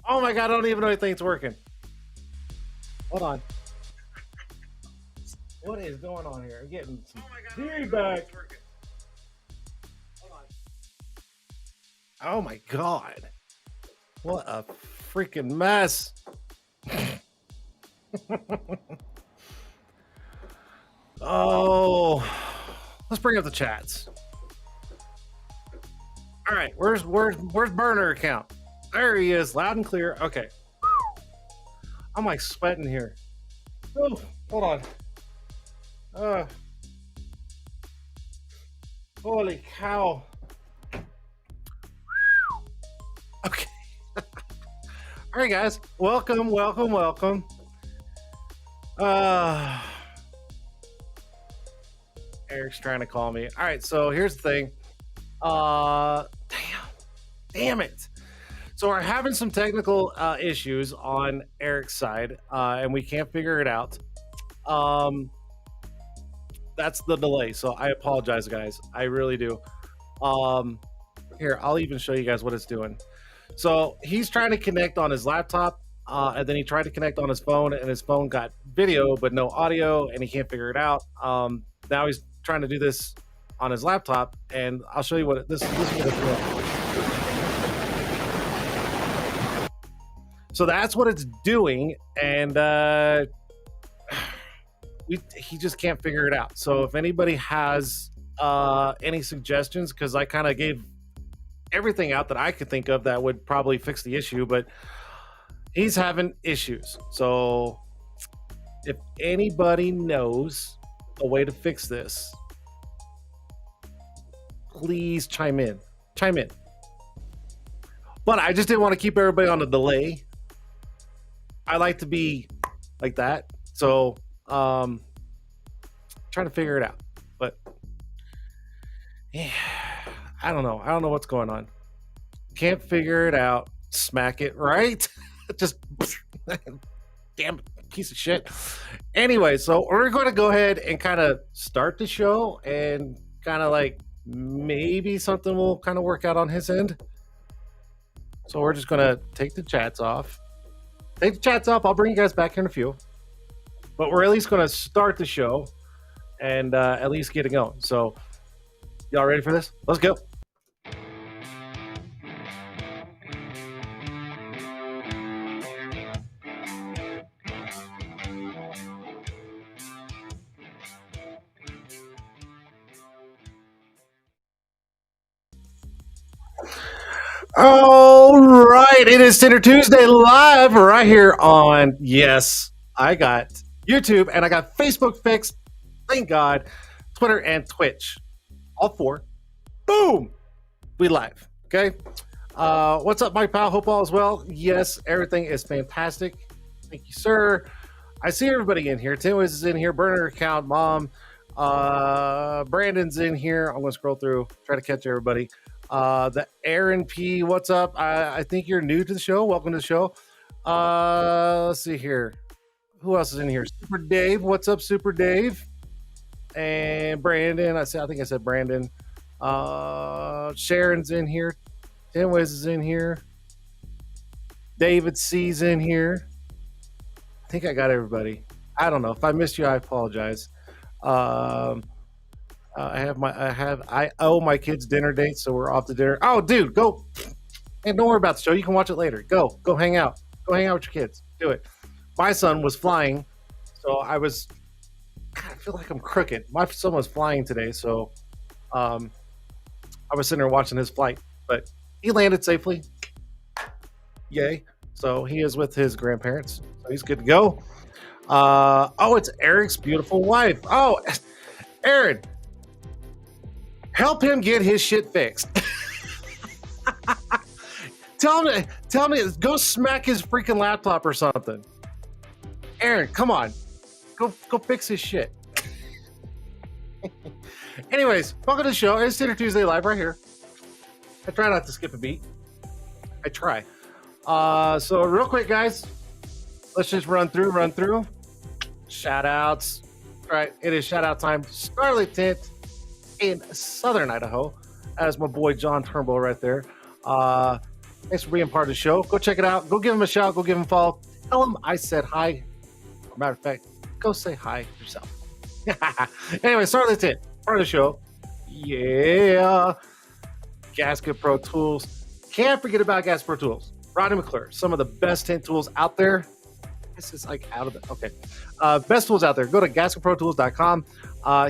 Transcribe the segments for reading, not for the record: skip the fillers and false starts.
Oh my god, I don't even know if it's working. Hold on. What is going on here? I'm getting some feedback. Oh my god. What a freaking mess. Oh, let's bring up the chats. All right, where's burner account? There he is, loud and clear. Okay. I'm like sweating here. Oh, hold on. Holy cow. Okay. All right, guys. Welcome. Eric's trying to call me. All right, so here's the thing. Damn it. So we're having some technical issues on Eric's side, and we can't figure it out. That's the delay. So I apologize, guys. I really do. Here, I'll even show you guys what it's doing. So he's trying to connect on his laptop, and then he tried to connect on his phone, and his phone got video but no audio, and he can't figure it out. Now he's trying to do this on his laptop, and I'll show you what this is what it's doing. So that's what it's doing, and he just can't figure it out. So if anybody has any suggestions, because I kind of gave everything out that I could think of that would probably fix the issue, but he's having issues. So if anybody knows a way to fix this, please chime in. But I just didn't want to keep everybody on a delay. I like to be like that. So Um, trying to figure it out, but yeah, I don't know. I don't know what's going on. Can't figure it out. Smack it right. Just damn piece of shit. Anyway, so we're going to go ahead and kind of start the show and kind of like maybe something will kind of work out on his end. So we're just going to take the chats off. Take the chats off. I'll bring you guys back here in a few. But we're at least going to start the show and at least get it going. So y'all ready for this? Let's go. All right, it is Tint'er Tuesday live right here on, yes, I got YouTube and I got Facebook fixed, thank God, Twitter and Twitch, all four. Boom, we live. Okay, what's up, Mike Powell? Hope all is well. Yes, everything is fantastic. Thank you, sir. I see everybody in here. Tim is in here. Burner account, mom. Brandon's in here. I'm gonna scroll through, try to catch everybody. The Aaron P, what's up? I think you're new to the show. Welcome to the show. Let's see here. Who else is in here? Super Dave, what's up, Super Dave? And Brandon, I think I said Brandon. Sharon's in here. Tim Wiz is in here. David C's in here. I think I got everybody. I don't know. If I missed you, I apologize. I owe my kids dinner dates, so we're off to dinner. Oh, dude, go. And don't worry about the show. You can watch it later. Go hang out. Go hang out with your kids. Do it. My son was flying, so I feel like I'm crooked. My son was flying today, so I was sitting there watching his flight, but he landed safely. Yay. So he is with his grandparents, so he's good to go. Oh, it's Eric's beautiful wife. Oh, Aaron. Help him get his shit fixed. Tell me, go smack his freaking laptop or something. Aaron, come on. Go fix his shit. Anyways, welcome to the show. It's Tint'er Tuesday live right here. I try not to skip a beat. I try. So real quick, guys, let's just run through. Shout outs. All right, it is shout out time. Scarlet Tint in Southern Idaho. As my boy John Turnbull right there. Thanks for being part of the show. Go check it out. Go give him a shout. Go give him a follow. Tell him I said hi. Matter of fact, go say hi yourself. Anyway, Scarlet Tint, part of the show. Yeah. Gasket Pro Tools. Can't forget about Gasket Pro Tools. Rodney McClure, some of the best tint tools out there. This is like out of it. Okay. Best tools out there. Go to gasketprotools.com.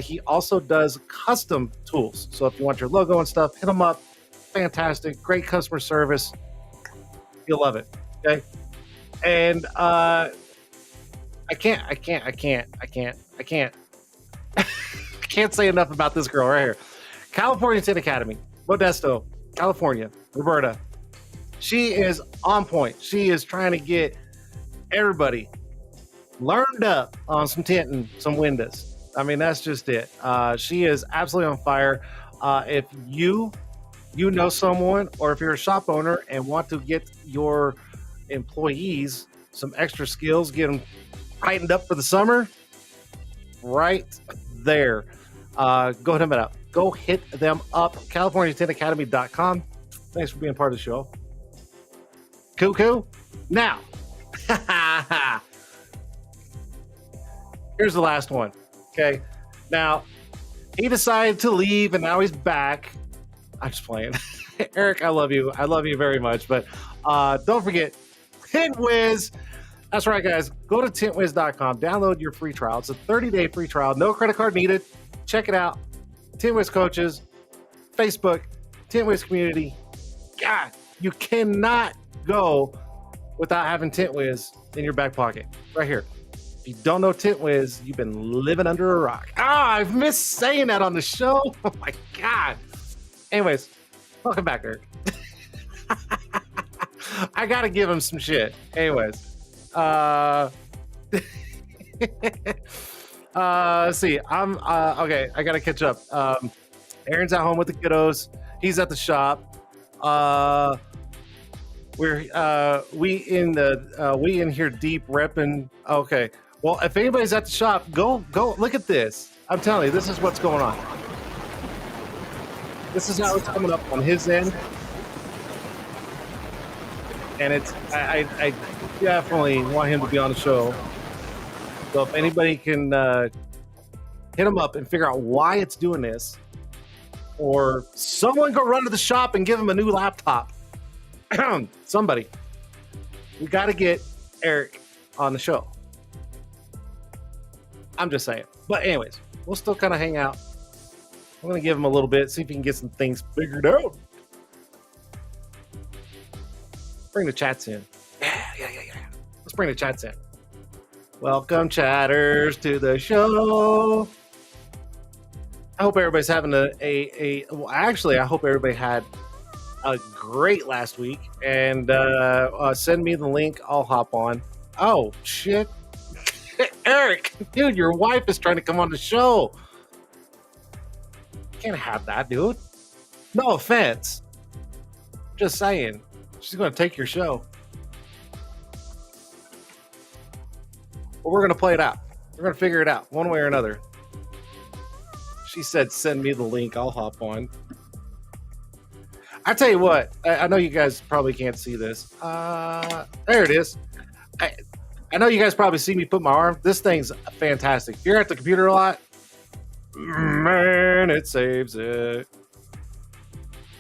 He also does custom tools. So if you want your logo and stuff, hit him up. Fantastic. Great customer service. You'll love it. Okay. And I can't say enough about this girl right here. California Tint Academy, Modesto, California, Roberta. She is on point. She is trying to get everybody learned up on some tinting, some windows. I mean, that's just it. She is absolutely on fire. If you know someone, or if you're a shop owner and want to get your employees some extra skills, get them tightened up for the summer, right there. Go hit them up. Go hit them up. CaliforniaTintAcademy.com. Thanks for being part of the show. Cuckoo. Now, here's the last one. Okay. Now, he decided to leave and now he's back. I'm just playing. Eric, I love you. I love you very much. But don't forget, TintWiz. That's right, guys. Go to tintwiz.com. Download your free trial. It's a 30-day free trial. No credit card needed. Check it out. TintWiz Coaches, Facebook, TintWiz Community. God, you cannot go without having TintWiz in your back pocket. Right here. If you don't know TintWiz, you've been living under a rock. I've missed saying that on the show. Oh my God. Anyways, welcome back, Eric. I gotta give him some shit. Anyways, Let's see. I'm okay. I gotta catch up. Aaron's at home with the kiddos. He's at the shop. We in here deep repping. Okay. Well, if anybody's at the shop, go look at this. I'm telling you, this is what's going on. This is how it's coming up on his end. And it's I definitely want him to be on the show. So if anybody can hit him up and figure out why it's doing this, or someone go run to the shop and give him a new laptop. Somebody. We got to get Eric on the show. I'm just saying. But anyways, we'll still kind of hang out. I'm going to give him a little bit, see if he can get some things figured out. Bring the chats in. Yeah. Let's bring the chats in. Welcome, chatters, to the show. I hope everybody's having well, actually, I hope everybody had a great last week. And send me the link. I'll hop on. Oh, shit. Eric, dude, your wife is trying to come on the show. Can't have that, dude. No offense. Just saying. She's going to take your show. But we're going to play it out. We're going to figure it out one way or another. She said, send me the link. I'll hop on. I tell you what, I know you guys probably can't see this. There it is. I know you guys probably see me put my arm. This thing's fantastic. If you're at the computer a lot, man, it saves it.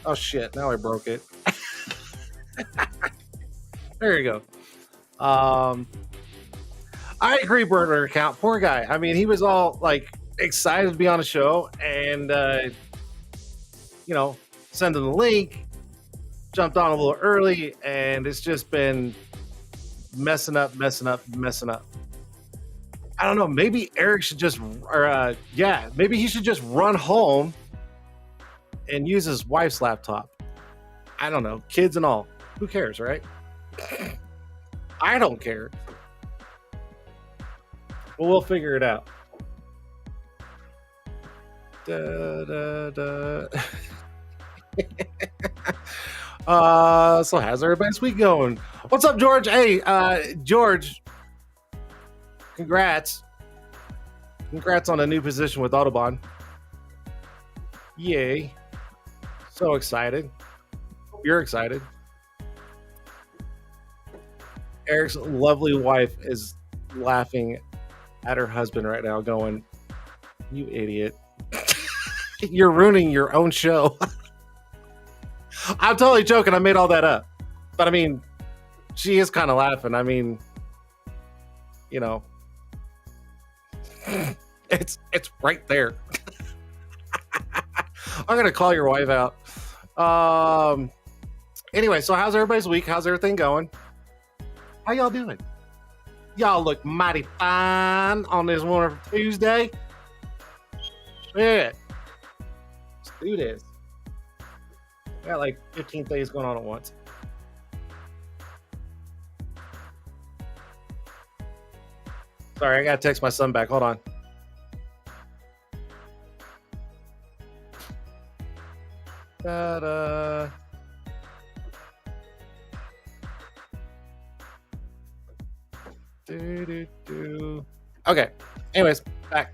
Oh, shit. Now I broke it. There you go. I agree, burner account. Poor guy. I mean, he was all like excited to be on a show and, sending the link, jumped on a little early, and it's just been messing up. I don't know. Maybe Eric should just, maybe he should just run home and use his wife's laptop. I don't know. Kids and all. Who cares, right? I don't care. But we'll figure it out. So how's everybody's week going? What's up, George? Hey, George, congrats on a new position with Autobahn. Yay. So excited. You're excited. Eric's lovely wife is laughing at her husband right now, going, you idiot. You're ruining your own show. I'm totally joking. I made all that up. But I mean, she is kind of laughing. I mean, it's right there. I'm going to call your wife out. Anyway, so how's everybody's week? How's everything going? How y'all doing? Y'all look mighty fine on this wonderful Tuesday. Yeah. Let's do this. Got like 15 things going on at once. Sorry, I gotta text my son back. Hold on. Ta-da. Okay. Anyways, back.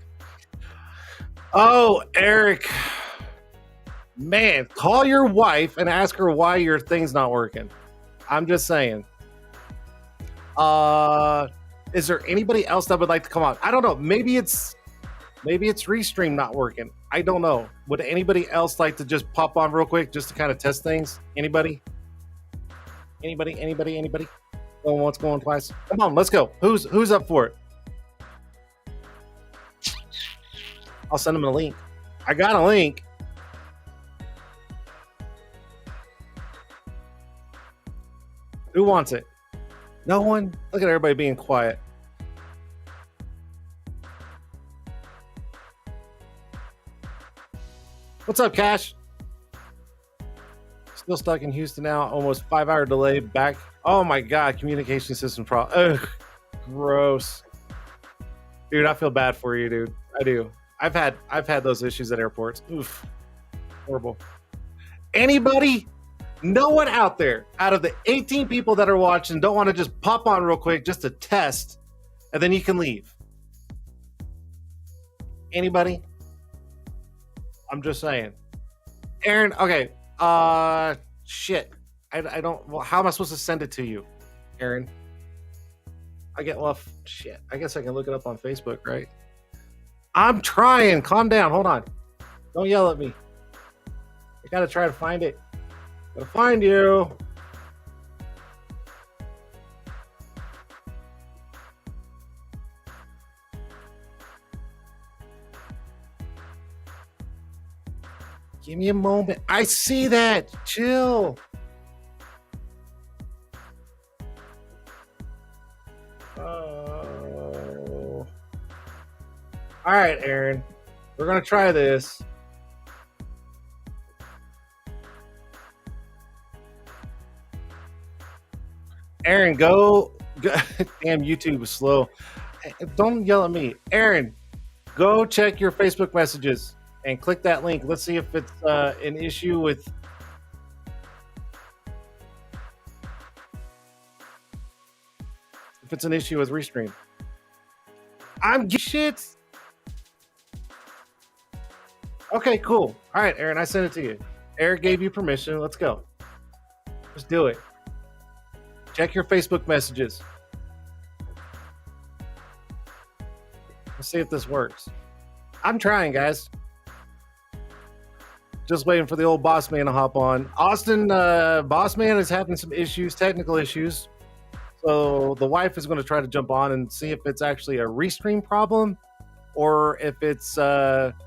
Oh, Eric. Man, call your wife and ask her why your thing's not working. I'm just saying. Is there anybody else that would like to come on? I don't know. Maybe it's Restream not working. I don't know. Would anybody else like to just pop on real quick just to kind of test things? Anybody? Going once, going twice. Come on, let's go. Who's up for it? I'll send them a link. I got a link. Who wants it? No one? Look at everybody being quiet. What's up, Cash? Still stuck in Houston now. Almost 5-hour delay back. Oh my God, communication system problem. Ugh, gross. Dude, I feel bad for you, dude. I do. I've had those issues at airports. Oof, horrible. Anybody? No one out there, out of the 18 people that are watching, don't want to just pop on real quick just to test, and then you can leave. Anybody? I'm just saying. Aaron, okay. Shit. I don't. Well, how am I supposed to send it to you, Aaron? Shit. I guess I can look it up on Facebook, right? I'm trying. Calm down. Hold on. Don't yell at me. I gotta try to find it. Gotta find you. Give me a moment. I see that. Chill. All right, Aaron. We're gonna try this. Aaron, go. Damn, YouTube is slow. Don't yell at me. Aaron, go check your Facebook messages and click that link. Let's see if it's an issue with. If it's an issue with Restream. I'm shit. Okay, cool. All right, Aaron, I sent it to you. Eric gave you permission. Let's go. Let's do it. Check your Facebook messages. Let's see if this works. I'm trying, guys. Just waiting for the old boss man to hop on. Austin, boss man is having some issues, technical issues. So the wife is going to try to jump on and see if it's actually a Restream problem or if it's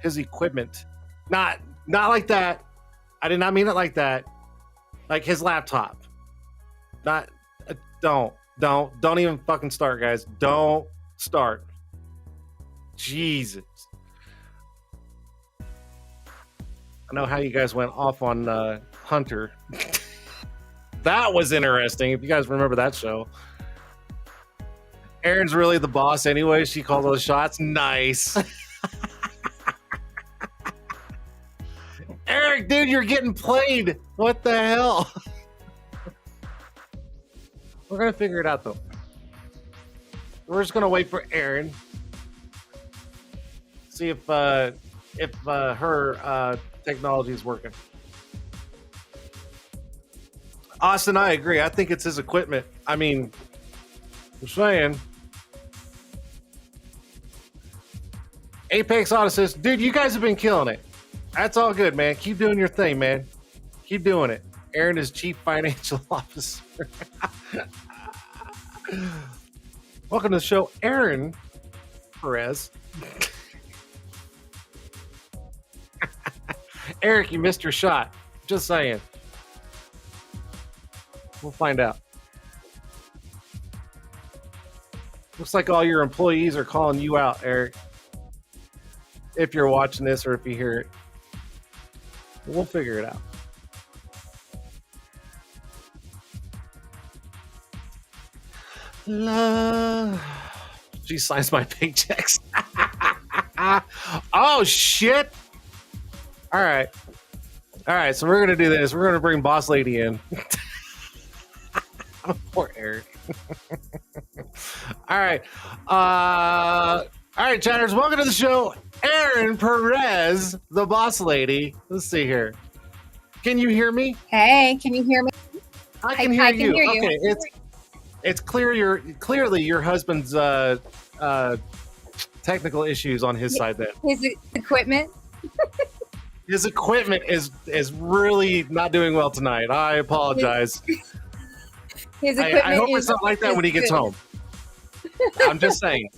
his equipment. Not like that. I did not mean it like that. Like his laptop. Not. Don't even fucking start, guys. Don't start. Jesus. I know how you guys went off on Hunter. That was interesting. If you guys remember that show. Aaron's really the boss anyway. She called those shots. Nice. Eric, dude, you're getting played. What the hell? We're going to figure it out, though. We're just going to wait for Aaron. See if her technology is working. Austin, I agree. I think it's his equipment. I mean, I'm saying. Apex Auto says, dude, you guys have been killing it. That's all good, man. Keep doing your thing, man. Keep doing it. Aaron is Chief Financial Officer. Welcome to the show, Aaron Perez. Eric, you missed your shot. Just saying. We'll find out. Looks like all your employees are calling you out, Eric. If you're watching this or if you hear it. We'll figure it out. She signs my paychecks. Oh, shit. All right. So we're going to do this. We're going to bring Boss Lady in. Poor Eric. All right. All right, chatters. Welcome to the show. Aaron Perez, the Boss Lady. Let's see here. Can you hear me? Hey, can you hear me? I can hear you. Okay, it's clear. Clearly your husband's technical issues on his side. Then his equipment. His equipment is really not doing well tonight. I apologize. His equipment. I hope it's not like that when he gets home. I'm just saying.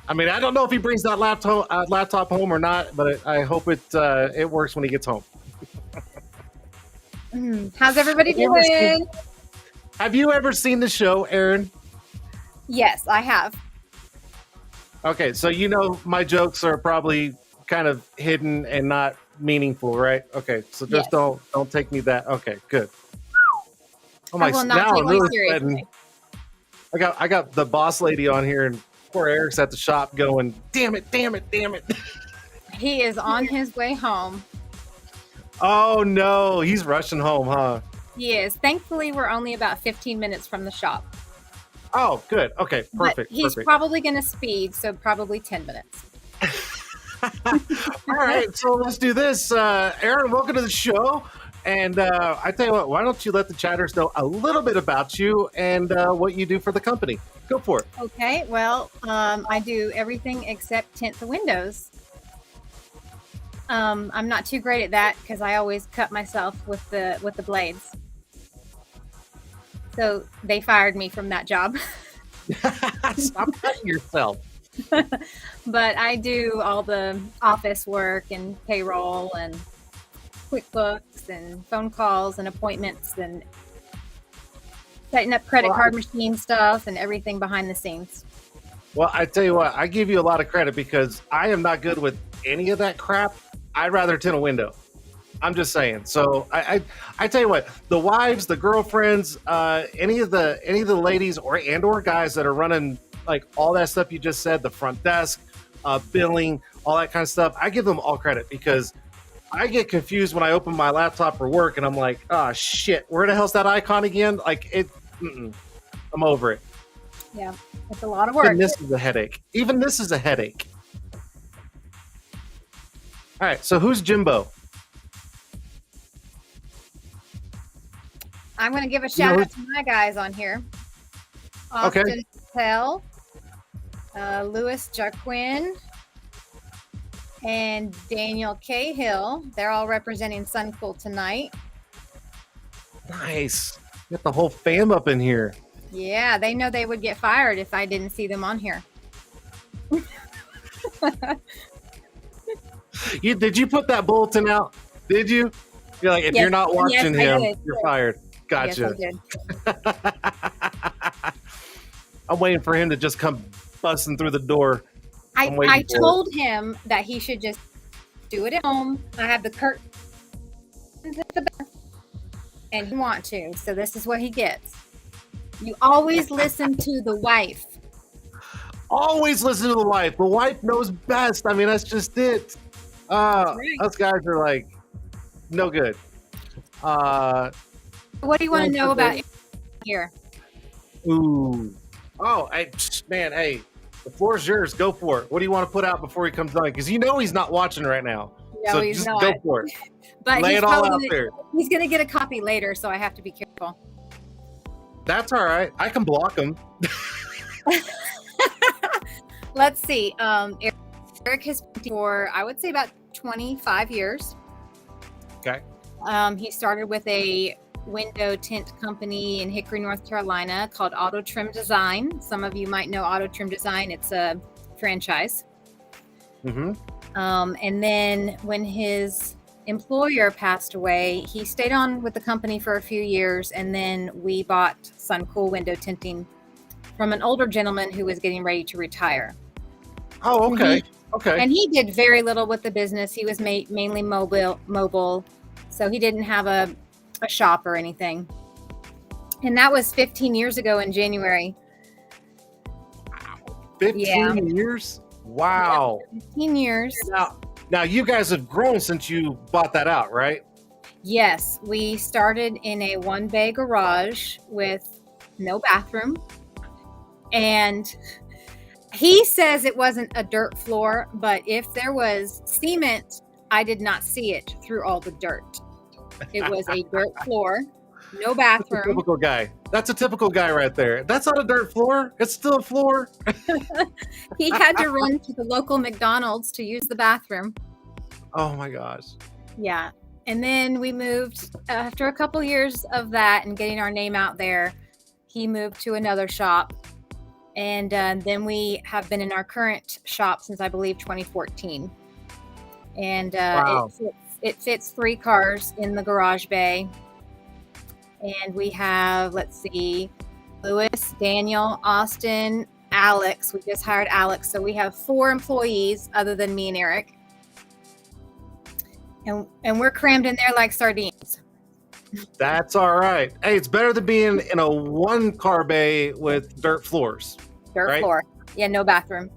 I mean, I don't know if he brings that laptop home or not, but I hope it works when he gets home. How's everybody doing? Have you ever seen the show, Aaron? Yes, I have. Okay, so you know my jokes are probably kind of hidden and not meaningful, right? Okay, so just don't take me that. Okay, good. Oh my! Now I'm really sweating. I got the Boss Lady on here, and Poor Eric's at the shop going, damn it, damn it, damn it. He is on his way home. Oh no, he's rushing home, huh? He is. Thankfully, we're only about 15 minutes from the shop. Oh, good. Okay, But perfect. he's perfect. probably going to speed, so probably 10 minutes. All right, so let's do this. Aaron, welcome to the show. And I tell you what, why don't you let the chatters know a little bit about you and what you do for the company? Go for it. Okay, well, I do everything except tint the windows. I'm not too great at that because I always cut myself with the blades. So they fired me from that job. Stop cutting yourself. But I do all the office work and payroll and QuickBooks and phone calls and appointments and setting up credit card machine stuff and everything behind the scenes. Well, I tell you what, I give you a lot of credit because I am not good with any of that crap. I'd rather tint a window. I'm just saying. So I tell you what, the wives, the girlfriends, any of the ladies or guys that are running like all that stuff you just said, the front desk, billing, all that kind of stuff, I give them all credit because I get confused when I open my laptop for work and I'm like, oh shit, where the hell's that icon again? Like I'm over it. Yeah, it's a lot of work. Even this is a headache. Even this is a headache. All right, so who's Jimbo? I'm going to give a shout out to my guys on here. Austin Patel, Louis Jarquin, and Daniel Cahill. They're all representing Sun-Kool tonight. Nice. Got the whole fam up in here. Yeah, they know they would get fired if I didn't see them on here. Did you put that bulletin out? Did you? You're like, if you're not watching him, you're fired. Gotcha. Yes, I did. I'm waiting for him to just come busting through the door. I told him that he should just do it at home. I have the curtains at the back, and he want to. So this is what he gets. You always listen to the wife. Always listen to the wife. The wife knows best. I mean, that's just it. Us guys are like, no good. What do you want to know about here? Ooh. Oh, man, hey, the floor's yours. Go for it. What do you want to put out before he comes on? Because you know he's not watching right now. No, so he's just not. Go for it. But lay it all out there. He's going to get a copy later, so I have to be careful. That's all right. I can block him. Let's see. Eric has been for, I would say, about 25 years. Okay. He started with a window tint company in Hickory, North Carolina called Auto Trim Design. Some of you might know Auto Trim Design. It's a franchise. Mm-hmm. And then when his employer passed away, he stayed on with the company for a few years, and then we bought Sun-Kool Window Tinting from an older gentleman who was getting ready to retire. Oh, okay. And he did very little with the business. He was mainly mobile, so he didn't have a shop or anything. And that was 15 years ago in January. 15 years? Wow. Yeah, 15 years. Now you guys have grown since you bought that out, right? Yes, we started in a one-bay garage with no bathroom. And he says it wasn't a dirt floor, but if there was cement, I did not see it through all the dirt. It was a dirt floor, no bathroom. That's a typical guy. That's a typical guy right there. That's not a dirt floor. It's still a floor. He had to run to the local McDonald's to use the bathroom. Oh my gosh. Yeah. And then we moved after a couple years of that and getting our name out there. He moved to another shop. And then we have been in our current shop since, I believe, 2014. And wow. It fits 3 cars in the garage bay. And we have, let's see, Louis, Daniel, Austin, Alex. We just hired Alex. So we have 4 employees other than me and Eric. And we're crammed in there like sardines. That's all right. Hey, it's better than being in a 1-car bay with dirt floors. Dirt floor. Yeah, no bathroom.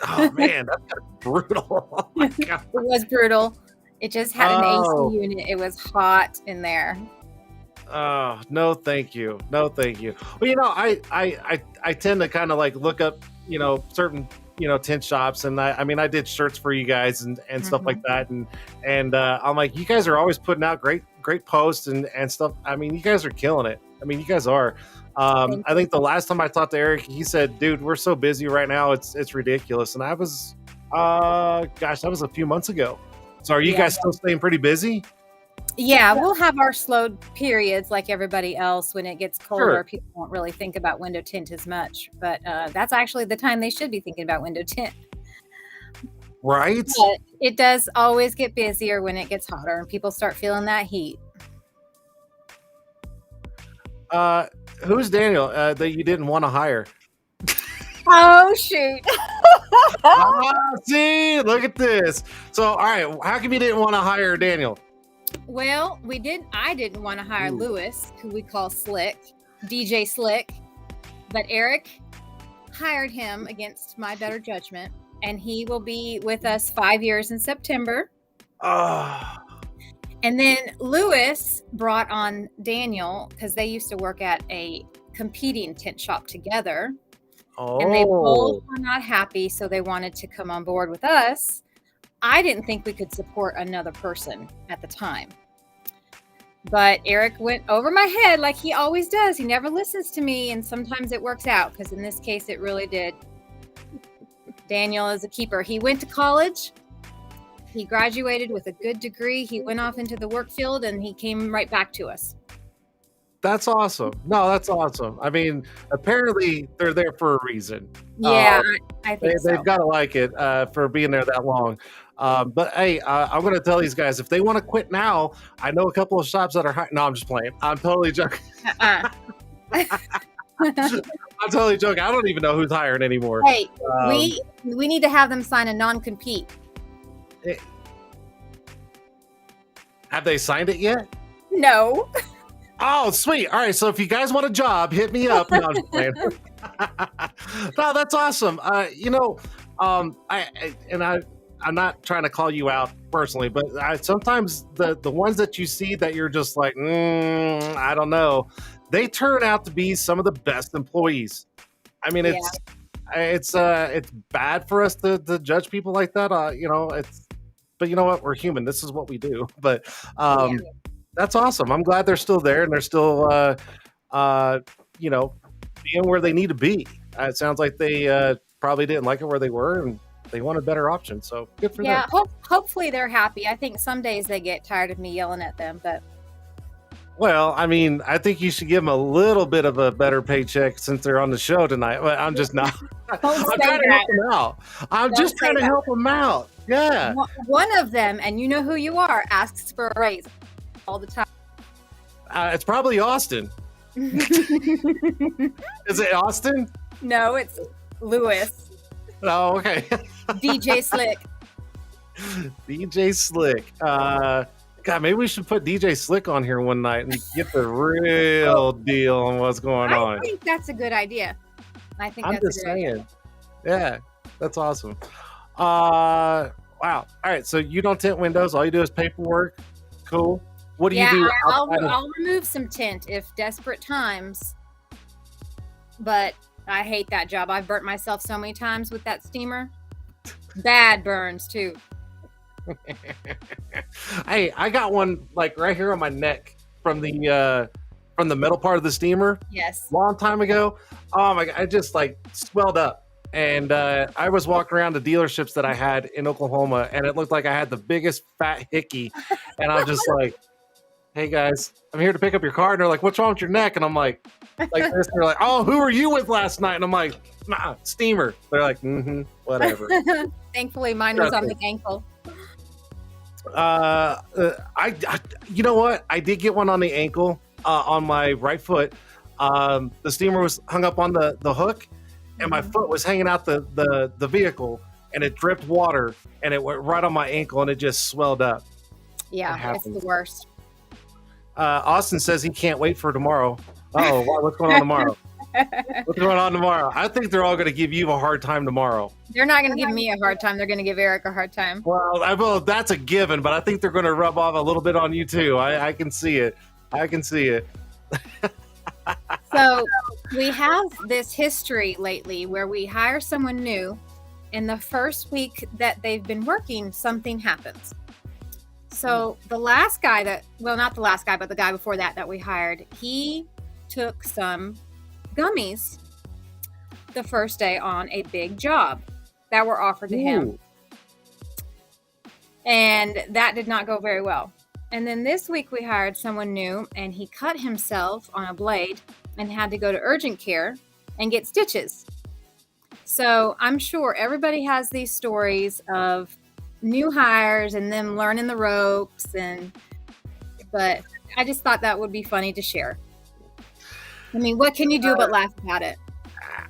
Oh man, that's kind of brutal. Oh my God. It was brutal. It just had an AC Oh. unit. It was hot in there. Oh, no, thank you. No, thank you. Well, I tend to kind of like look up, certain, tint shops, and I mean, I did shirts for you guys and stuff like that, and I'm like, you guys are always putting out great posts and stuff. I mean, you guys are killing it. I mean, you guys are. I think the last time I talked to Eric, he said, "Dude, we're so busy right now, it's ridiculous." And I was, gosh, that was a few months ago. So, are you guys still staying pretty busy? Yeah, we'll have our slow periods like everybody else. When it gets colder, Sure. people won't really think about window tint as much. But that's actually the time they should be thinking about window tint. Right? But it does always get busier when it gets hotter and people start feeling that heat. Who's Daniel that you didn't want to hire? Oh, shoot. See, look at this. So, all right, how come you didn't want to hire Daniel? Well, I didn't want to hire Ooh. Lewis, who we call Slick, DJ Slick, but Eric hired him against my better judgment, and he will be with us 5 years in September. Oh, And then Lewis brought on Daniel because they used to work at a competing tint shop together, and they both were not happy, so they wanted to come on board with us. I didn't think we could support another person at the time. But Eric went over my head like he always does. He never listens to me, and sometimes it works out, because in this case, it really did. Daniel is a keeper. He went to college. He graduated with a good degree. He went off into the work field, and he came right back to us. that's awesome. No, that's awesome. I mean, apparently they're there for a reason. Yeah, I think so. They've got to like it for being there that long. But hey, I'm going to tell these guys, if they want to quit now, I know a couple of shops that are no, I'm just playing. I'm totally joking. Uh-uh. I'm totally joking. I don't even know who's hiring anymore. Hey, we need to have them sign a non-compete. Have they signed it yet? No. Oh, sweet. All right. So if you guys want a job, hit me up. No, I'm just playing. No, that's awesome. I'm not trying to call you out personally, but sometimes the ones that you see that you're just like, I don't know, they turn out to be some of the best employees. I mean, it's bad for us to judge people like that. But you know what? We're human. This is what we do. But that's awesome. I'm glad they're still there and they're still, being where they need to be. It sounds like they probably didn't like it where they were and they wanted better options. So good for them. Yeah, hopefully they're happy. I think some days they get tired of me yelling at them, but Well, I mean, I think you should give them a little bit of a better paycheck since they're on the show tonight. But I'm just not. I'm trying to help them out. I'm just trying to help them out. Yeah. One of them, and you know who you are, asks for a raise all the time. It's probably Austin. Is it Austin? No, it's Lewis. Oh, okay. DJ Slick. DJ Slick. God, maybe we should put DJ Slick on here one night and get the real deal on what's going on. I think that's a good idea. I'm just saying. Yeah, that's awesome. Wow. All right, so you don't tint windows. All you do is paperwork. Cool. What do you do? I'll remove some tint if desperate times. But I hate that job. I've burnt myself so many times with that steamer. Bad burns too. Hey, I got one like right here on my neck from the metal part of the steamer. Yes. Long time ago. Oh my God, I just like swelled up. And I was walking around the dealerships that I had in Oklahoma, and it looked like I had the biggest fat hickey. And I'm just like, hey guys, I'm here to pick up your car. And they're like, what's wrong with your neck? And I'm like this. And they're like, oh, who were you with last night? And I'm like, nah, steamer. They're like, whatever. Thankfully, mine was on the ankle. You know what? I did get one on the ankle on my right foot. The steamer was hung up on the hook, and my foot was hanging out the vehicle, and it dripped water, and it went right on my ankle, and it just swelled up. Yeah, it's the worst. Austin says he can't wait for tomorrow. Oh, what's going on tomorrow? What's going on tomorrow? I think they're all going to give you a hard time tomorrow. They're not going to give me a hard time. They're going to give Eric a hard time. Well, that's a given, but I think they're going to rub off a little bit on you too. I can see it. I can see it. So we have this history lately where we hire someone new, and the first week that they've been working, something happens. So the last guy not the last guy, but the guy before that we hired, he took some gummies the first day on a big job that were offered to him. And that did not go very well. And then this week we hired someone new, and he cut himself on a blade and had to go to urgent care and get stitches. So I'm sure everybody has these stories of new hires and them learning the ropes, but I just thought that would be funny to share. I mean, what can you do but laugh about it?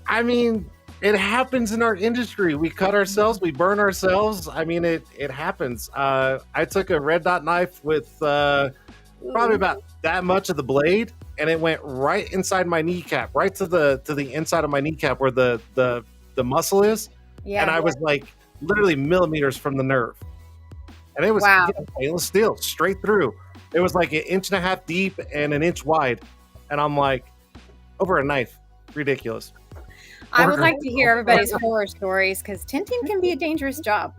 I mean, it happens in our industry. We cut ourselves, we burn ourselves. I mean, it happens. I took a red dot knife with probably about that much of the blade, and it went right inside my kneecap, right to the inside of my kneecap where the muscle is. Yeah. And I was like literally millimeters from the nerve. And it was stainless steel straight through. It was like 1.5 inches deep and 1 inch wide. And I'm like, over a knife. Ridiculous. I would like to hear everybody's horror stories, because tinting can be a dangerous job.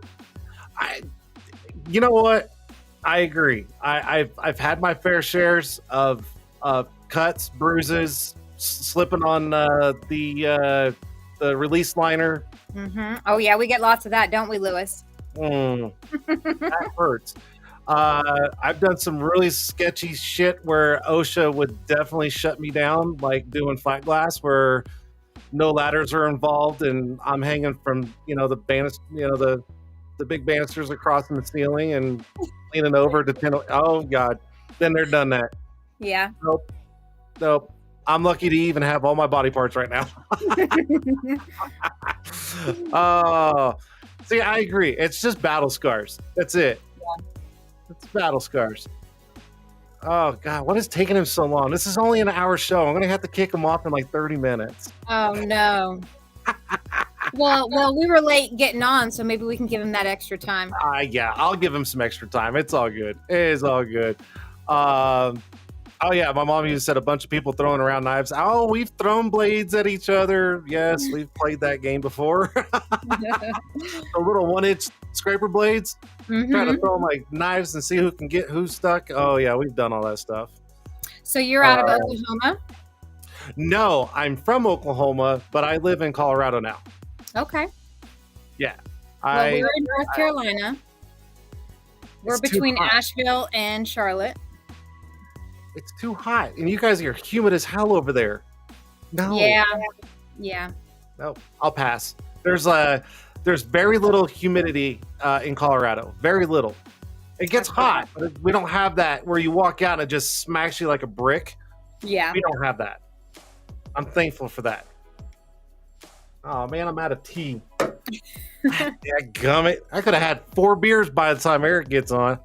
You know what? I agree. I've had my fair shares of cuts, bruises, slipping on the release liner. Mm-hmm. Oh yeah, we get lots of that, don't we, Lewis? That hurts. I've done some really sketchy shit where OSHA would definitely shut me down, like doing flat glass where no ladders are involved, and I'm hanging from the banister, the big banisters across in the ceiling and leaning over to oh god, then they're done that. Yeah. Nope. I'm lucky to even have all my body parts right now. Oh, see, I agree. It's just battle scars. That's it. Yeah. It's battle scars. Oh god, what is taking him so long? This is only an hour show. I'm gonna have to kick him off in like 30 minutes. Oh no. Well, we were late getting on, so maybe we can give him that extra time. Yeah, I'll give him some extra time. It's all good. It is all good. Oh yeah, my mom used to said a bunch of people throwing around knives. Oh, we've thrown blades at each other. Yes, we've played that game before. The little 1-inch scraper blades. Mm-hmm. Trying to throw them like knives and see who can get who stuck. Oh yeah, we've done all that stuff. So you're out of Oklahoma? No, I'm from Oklahoma, but I live in Colorado now. Okay. Yeah. Well, we're in North Carolina. We're between Asheville and Charlotte. It's too hot, and you guys are humid as hell over there. No. Yeah. No, I'll pass. There's very little humidity in Colorado. Very little. It gets hot, but we don't have that where you walk out and it just smacks you like a brick. Yeah. We don't have that. I'm thankful for that. Oh man, I'm out of tea. Dadgummit. I could have had 4 beers by the time Eric gets on.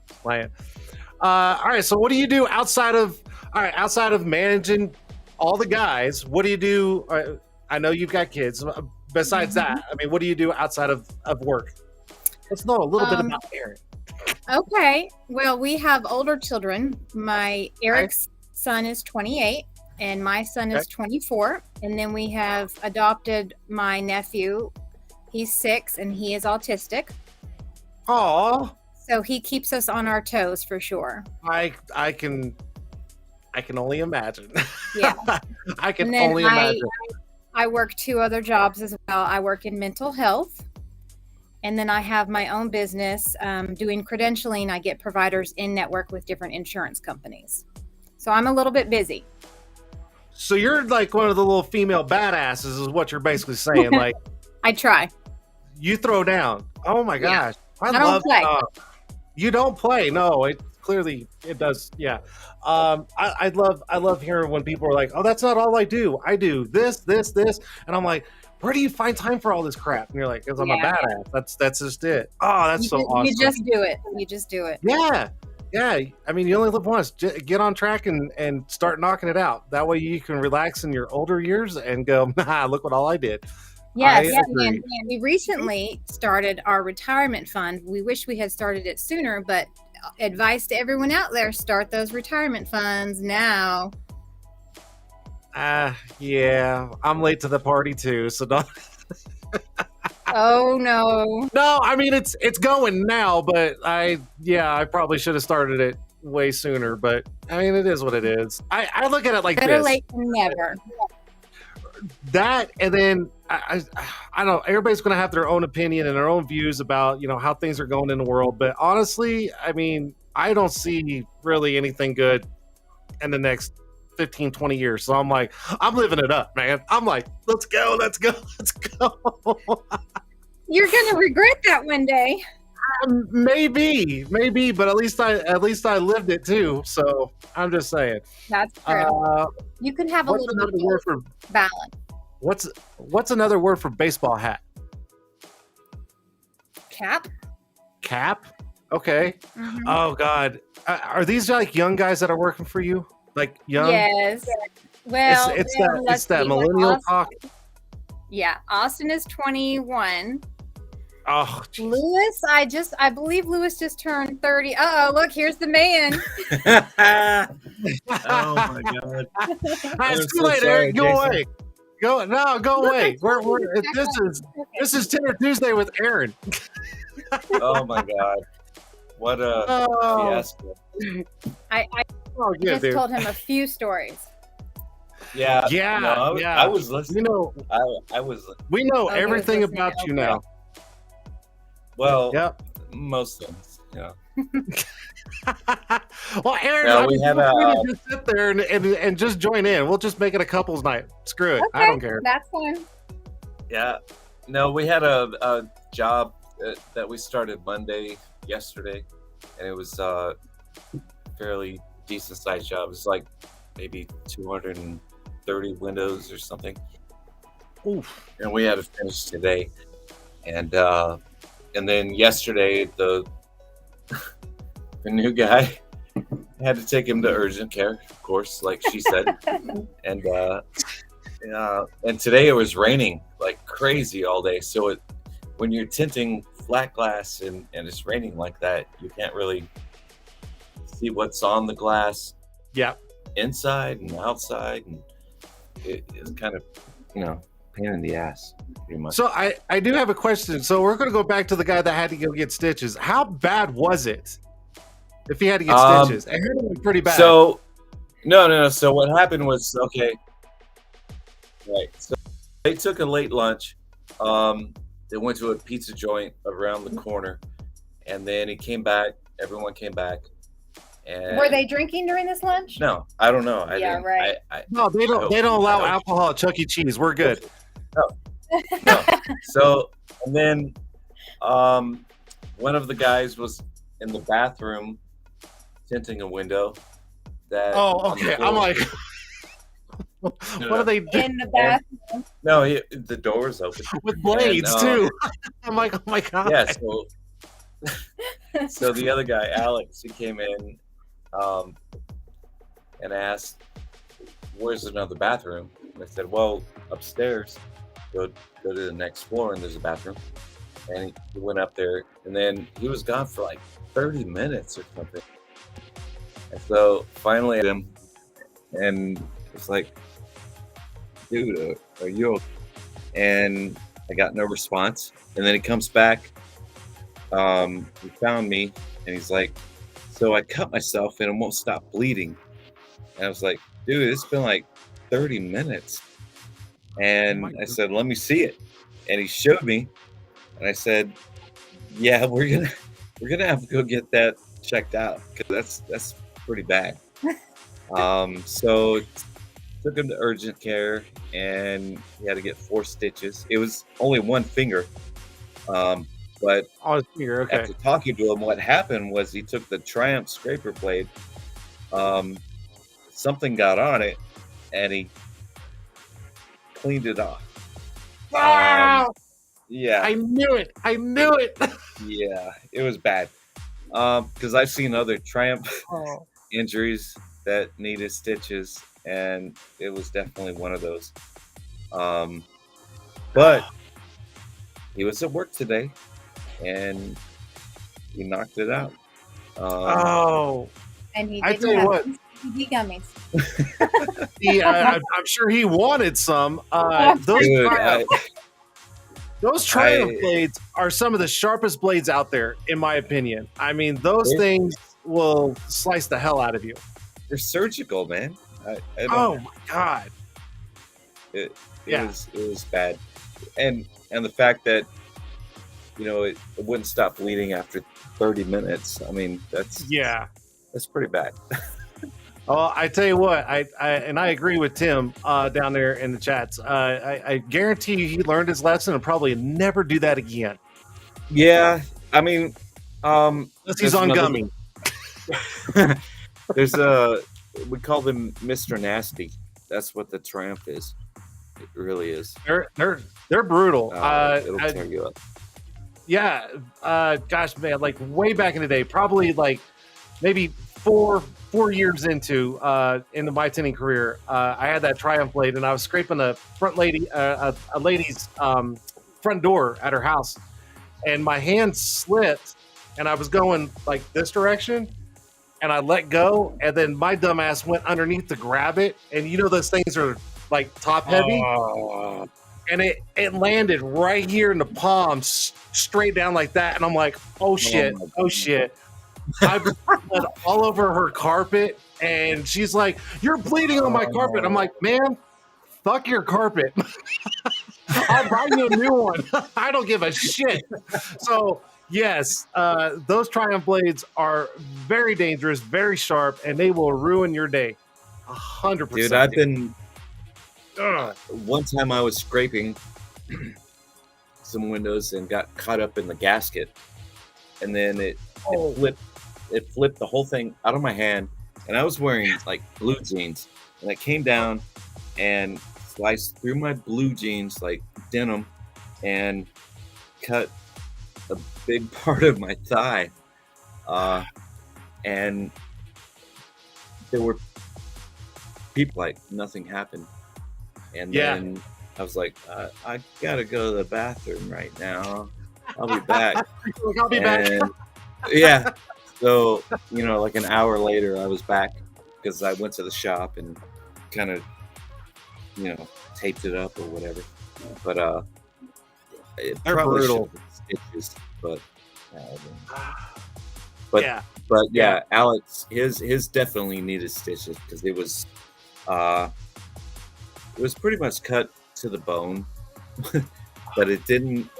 Playing. All right, so what do you do outside of managing all the guys? What do you do? I know you've got kids. Besides that, I mean, what do you do outside of work? Let's know a little bit about Eric. Okay. Well, we have older children. Eric's son is 28, and my son is 24. And then we have adopted my nephew. He's 6, and he is autistic. Aw. So he keeps us on our toes for sure. I can only imagine. Yeah. I can only imagine. I work 2 other jobs as well. I work in mental health, and then I have my own business doing credentialing. I get providers in network with different insurance companies. So I'm a little bit busy. So you're like one of the little female badasses is what you're basically saying. Like I try. You throw down. Oh my gosh. Yeah. I don't play. You don't play. No, it does. Yeah. I love hearing when people are like, oh, that's not all I do. I do this. And I'm like, where do you find time for all this crap? And you're like, because I'm a badass. That's just it. Oh, that's so awesome. You just do it. Yeah. Yeah, I mean, you only live once. Get on track and start knocking it out. That way you can relax in your older years and go, nah, look what all I did. I Yes, agree. and we recently started our retirement fund. We wish we had started it sooner, but advice to everyone out there: start those retirement funds now. Yeah, I'm late to the party too, so don't. Oh no. No, I mean it's going now, but I probably should have started it way sooner. But I mean, it is what it is. I look at it like Better this. late than never. That, and then I don't know. Everybody's going to have their own opinion and their own views about how things are going in the world. But honestly, I mean, I don't see really anything good in the next 15, 20 years. So I'm like, I'm living it up, man. I'm like, let's go. You're gonna regret that one day. Maybe, but at least I lived it too. So I'm just saying. That's true. You can have a What's little another bit word of for balance. What's another word for baseball hat? Cap. Cap. Okay. Mhm. Oh God, are these like young guys that are working for you? Like young? Yes. Well, it's that millennial talk. Yeah, Austin is 21. Oh, geez. Lewis, I believe Lewis just turned 30. Look, here's the man. Oh my God! It's too late, Eric. Go away. Go away. This is Tint'er Tuesday with Aaron. Oh my God! What a fiasco! I just told him a few stories. Yeah. Yeah. I was listening. I was. We know everything about you now. Well, yep. Most things. Yeah. Well, Aaron, no, we had just sit there and just join in. We'll just make it a couples night. Screw it. Okay, I don't care. That's fine. Yeah. No, we had a job that we started yesterday, and it was a fairly decent sized job. It was like maybe 230 windows or something. Oof. And we had to finish today. And then yesterday, the new guy had to take him to urgent care, of course, like she said. And today it was raining like crazy all day. So when you're tinting flat glass and it's raining like that, you can't really see what's on the glass. Yeah. Inside and outside, and it's kind of pain in the ass, pretty much. So I do have a question. So we're going to go back to the guy that had to go get stitches. How bad was it? If he had to get stitches, I heard it was pretty bad. So no. So what happened was right. So they took a late lunch. They went to a pizza joint around the corner, and then he came back. Everyone came back. And were they drinking during this lunch? No, I don't know. Right. No, they don't allow alcohol at Chuck E. Cheese. We're good. No. So, and then one of the guys was in the bathroom tinting a window. Oh, okay. I'm like, what are they doing? In the bathroom? No, the door was open. With blades, too. I'm like, oh my God. Yeah, so the other guy, Alex, he came in and asked, where's another bathroom? And I said, well, upstairs. Go to the next floor and there's a bathroom. And he went up there, and then he was gone for like 30 minutes or something. And so finally, him and it's like, dude, are you okay? And I got no response. And then he comes back. He found me, and he's like, so I cut myself and it won't stop bleeding. And I was like, dude, it's been like 30 minutes. And I said, let me see it. And he showed me, and I said, yeah, we're gonna have to go get that checked out, because that's pretty bad. So took him to urgent care, and he had to get 4 stitches. It was only one finger. But after talking to him, what happened was he took the Triumph scraper blade. Something got on it, and he cleaned it off. Wow! Yeah. I knew it. Yeah, it was bad. Because I've seen other Triumph Oh. injuries that needed stitches, and it was definitely one of those. But he was at work today, and he knocked it out. Oh, And he I didn't tell you have what. any CBD gummies. I'm sure he wanted some. Those Dude, those Triumph blades are some of the sharpest blades out there, in my opinion. I mean, those things will slice the hell out of you. they're surgical, man. I don't, Oh my god! it Yeah. was bad, and the fact that it wouldn't stop bleeding after 30 minutes. I mean, that's pretty bad. Well, I tell you what, I agree with Tim down there in the chats. I guarantee you, he learned his lesson and probably never do that again. Yeah, I mean, Unless he's on gummy. There's we call them Mr. Nasty. That's what the Triumph is. It really is. They're brutal. It'll tear you up. Yeah, gosh, man, like way back in the day, probably like maybe four years into my tinting career, I had that Triumph blade, and I was scraping a lady's front door at her house, and my hand slipped, and I was going like this direction, and I let go, and then my dumbass went underneath to grab it, and those things are like top heavy. And it landed right here in the palm, straight down like that. And I'm like, oh shit. I bled all over her carpet. And she's like, you're bleeding on my carpet. I'm like, man, fuck your carpet. I'll buy you a new one. I don't give a shit. So, yes, those Triumph blades are very dangerous, very sharp, and they will ruin your day. 100%. Dude, I've been... one time I was scraping some windows and got caught up in the gasket, and then it flipped the whole thing out of my hand, and I was wearing like blue jeans, and it came down and sliced through my blue jeans like denim and cut a big part of my thigh, and there were people like nothing happened. And then I was like, I gotta go to the bathroom right now. I'll be back. I'll be back. Yeah. So, like an hour later, I was back because I went to the shop and kind of, taped it up or whatever. But they're brutal. Stitches, but yeah, Alex, his definitely needed stitches because it was pretty much cut to the bone, but it didn't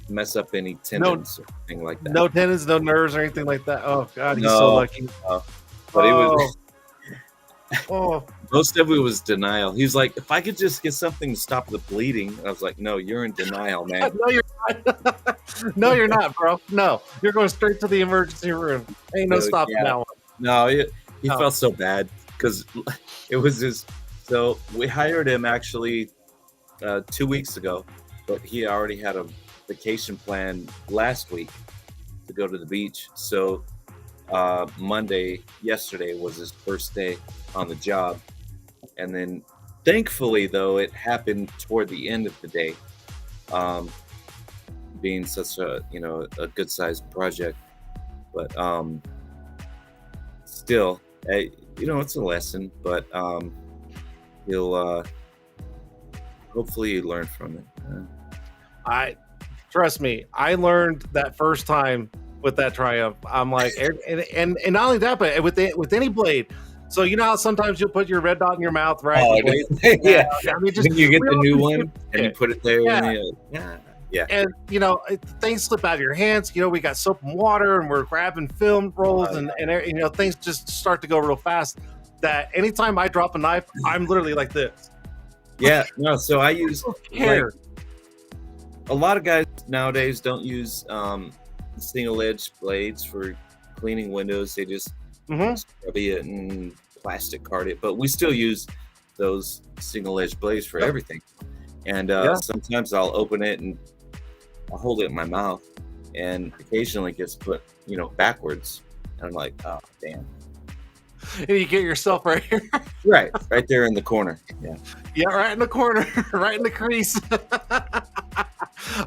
mess up any tendons or anything like that. No tendons, no nerves or anything like that. Oh god, he's so lucky. But it was oh. Most of it was denial. He's like, if I could just get something to stop the bleeding. I was like, no, you're in denial, man. No, you're not. No, you're not, bro. No, you're going straight to the emergency room. Ain't no stopping that one. No, he felt so bad because it was his. So we hired him actually 2 weeks ago, but he already had a vacation plan last week to go to the beach. So yesterday was his first day on the job, and then thankfully though it happened toward the end of the day, being such a good sized project, but still, it's a lesson, but he'll hopefully learn from it. Trust me, I learned that first time with that Triumph. I'm like, and not only that, but with any blade. So you know how sometimes you'll put your red dot in your mouth, right? Yeah. I mean, Then you get the new one and you put it there. Yeah. And things slip out of your hands. We got soap and water, and we're grabbing film rolls, and things just start to go real fast. That anytime I drop a knife, I'm literally like this. Yeah. No. So I use a lot of guys nowadays don't use single edge blades for cleaning windows. They just scrub it and plastic card it, but we still use those single edge blades for everything. And sometimes I'll open it and I'll hold it in my mouth and occasionally gets put, backwards. And I'm like, oh damn. And you get yourself right here. Right there in the corner. Yeah. Yeah, right in the corner, right in the crease.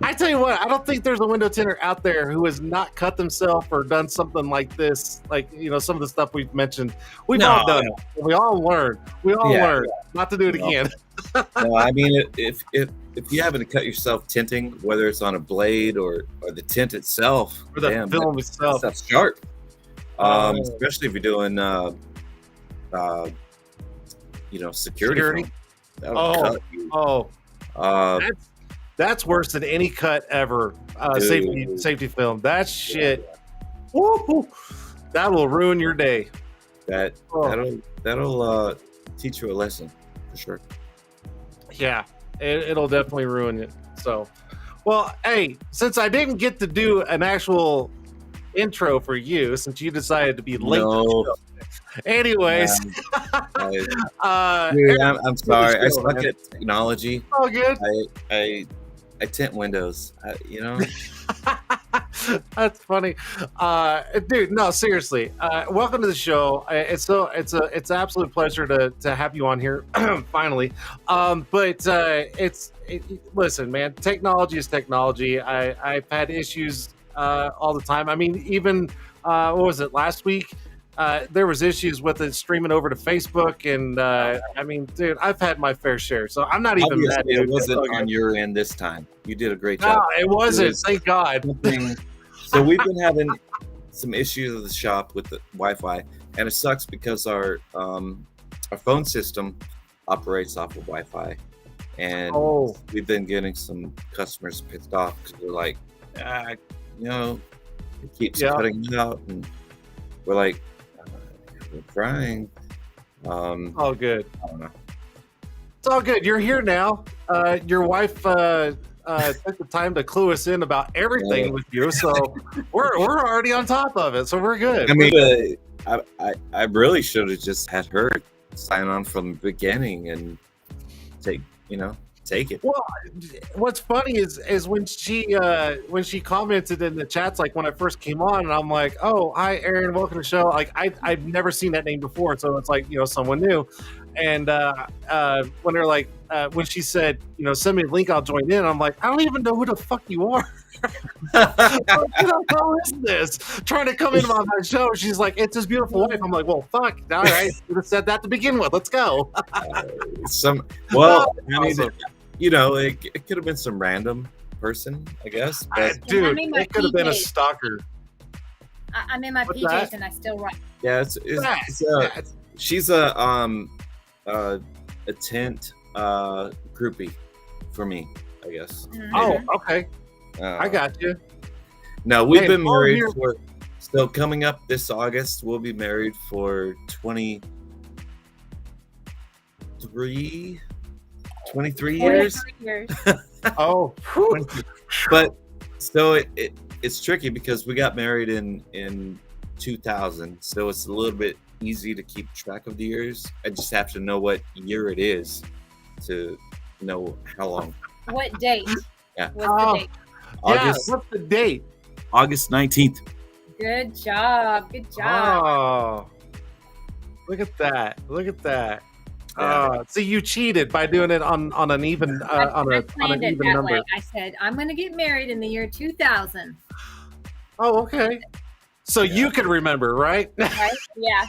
I tell you what, I don't think there's a window tinter out there who has not cut themselves or done something like this. Like, some of the stuff we've mentioned, we've all done it. We all learn. Learn not to do it again. No, I mean, if you happen to cut yourself tinting, whether it's on a blade or the tint itself, or the film itself, that's sharp. Especially if you're doing, security. Film. That's worse than any cut ever. Safety film. That shit. Woo, that will ruin your day. That'll teach you a lesson for sure. Yeah, it'll definitely ruin it. So, well, hey, since I didn't get to do an actual intro for you, since you decided to be late. No. Anyways, dude, I'm sorry. I suck at technology. Oh, good. I tint windows. That's funny, dude. No, seriously. Welcome to the show. It's an absolute pleasure to have you on here finally. Listen, man. Technology is technology. I've had issues all the time. I mean, even what was it last week? There was issues with it streaming over to Facebook, and I mean, dude, I've had my fair share, so I'm not even mad. It wasn't on your end this time. You did a great job. No, it wasn't. Thank God. So we've been having some issues at the shop with the Wi-Fi, and it sucks because our phone system operates off of Wi-Fi, and we've been getting some customers pissed off because they're like, it keeps cutting out, and we're like, we're trying. All good. I don't know. It's all good. You're here now. Your wife took the time to clue us in about everything with you, so we're already on top of it. So we're good. I mean, I really should have just had her sign on from the beginning and take it. Well, what's funny is when she commented in the chats, like when I first came on, and I'm like, oh, hi Aaron, welcome to the show. Like I've never seen that name before, so it's like someone new. And when they're like when she said, send me a link, I'll join in, I'm like, I don't even know who the fuck you are. How is this? Trying to come into my show, she's like, it's his beautiful wife. I'm like, well, fuck, all right, you have said that to begin with. Let's go. It could have been some random person, I guess. But, dude, it could have been a stalker. I'm in my PJs and I still run. Yeah, she's a tint groupie for me, I guess. Mm-hmm. Oh, okay. I got you. No, we've been married so coming up this August, we'll be married for 23 years. Oh, but so it's tricky because we got married in 2000, so it's a little bit easy to keep track of the years. I just have to know what year it is to know how long. What date? Yeah. What's the date? August, what's the date? August 19th. Good job. Oh, look at that. So you cheated by doing it on an even on an even number. Way. I said I'm going to get married in the year 2000. Oh, okay. So you can remember, right? Right? Yeah.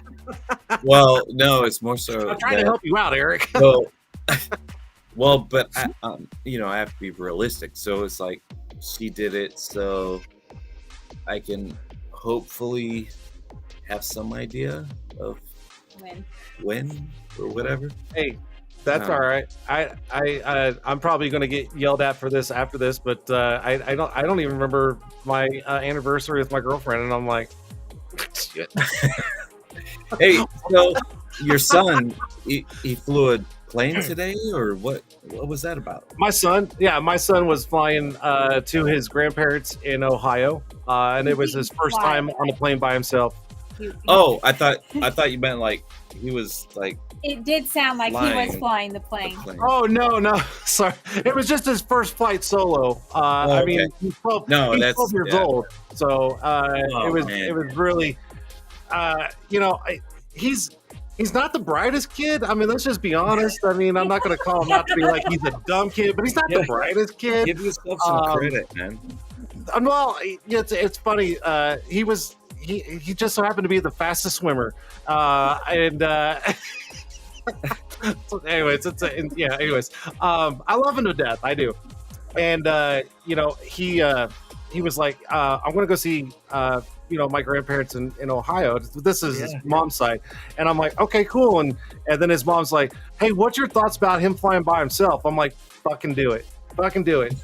Well, no, it's more so. I'm trying to help you out, Eric. Well, but I have to be realistic. So it's like she did it, so I can hopefully have some idea of when or whatever. Hey, that's all right. I'm probably going to get yelled at for this after this, but I don't even remember my anniversary with my girlfriend, and I'm like, shit. Hey, so your son, he flew a plane today, or what was that about? My son was flying to his grandparents in Ohio, and it was his first time on a plane by himself. Oh, I thought you meant like he was like It did sound like he was Flying flying the the plane. plane. Oh no, sorry. It was just his first flight solo. I okay. mean, he's 12, No, he's that's 12 years yeah. old, so Oh, it man. was really, you know, he's not the brightest kid. I mean, let's just be honest. I mean, I'm not going to call him out to be like he's a dumb kid, but he's not the Yeah. brightest kid. Give yourself some credit, man. Well, it's funny. He just so happened to be the fastest swimmer, and so anyways, anyways, I love him to death. I do, and you know, he was like, I'm gonna go see you know, my grandparents in Ohio. This is his mom's side, and I'm like, okay, cool. And then his mom's like, hey, what's your thoughts about him flying by himself? I'm like, fucking do it.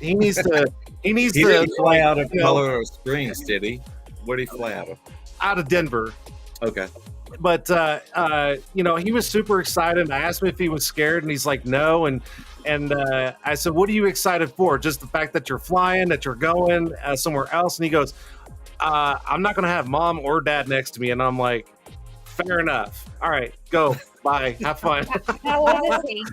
He needs to. He needs He to didn't fly out of you know, Colorado Springs, did he? Where did he fly out of? out of Denver. Okay. But you know, he was super excited. I asked him if he was scared, and he's like, no. And I said, what are you excited for? Just the fact that you're flying, that you're going somewhere else? And he goes, I'm not going to have mom or dad next to me. And I'm like, fair enough. All right, go. Bye. Have fun. How old is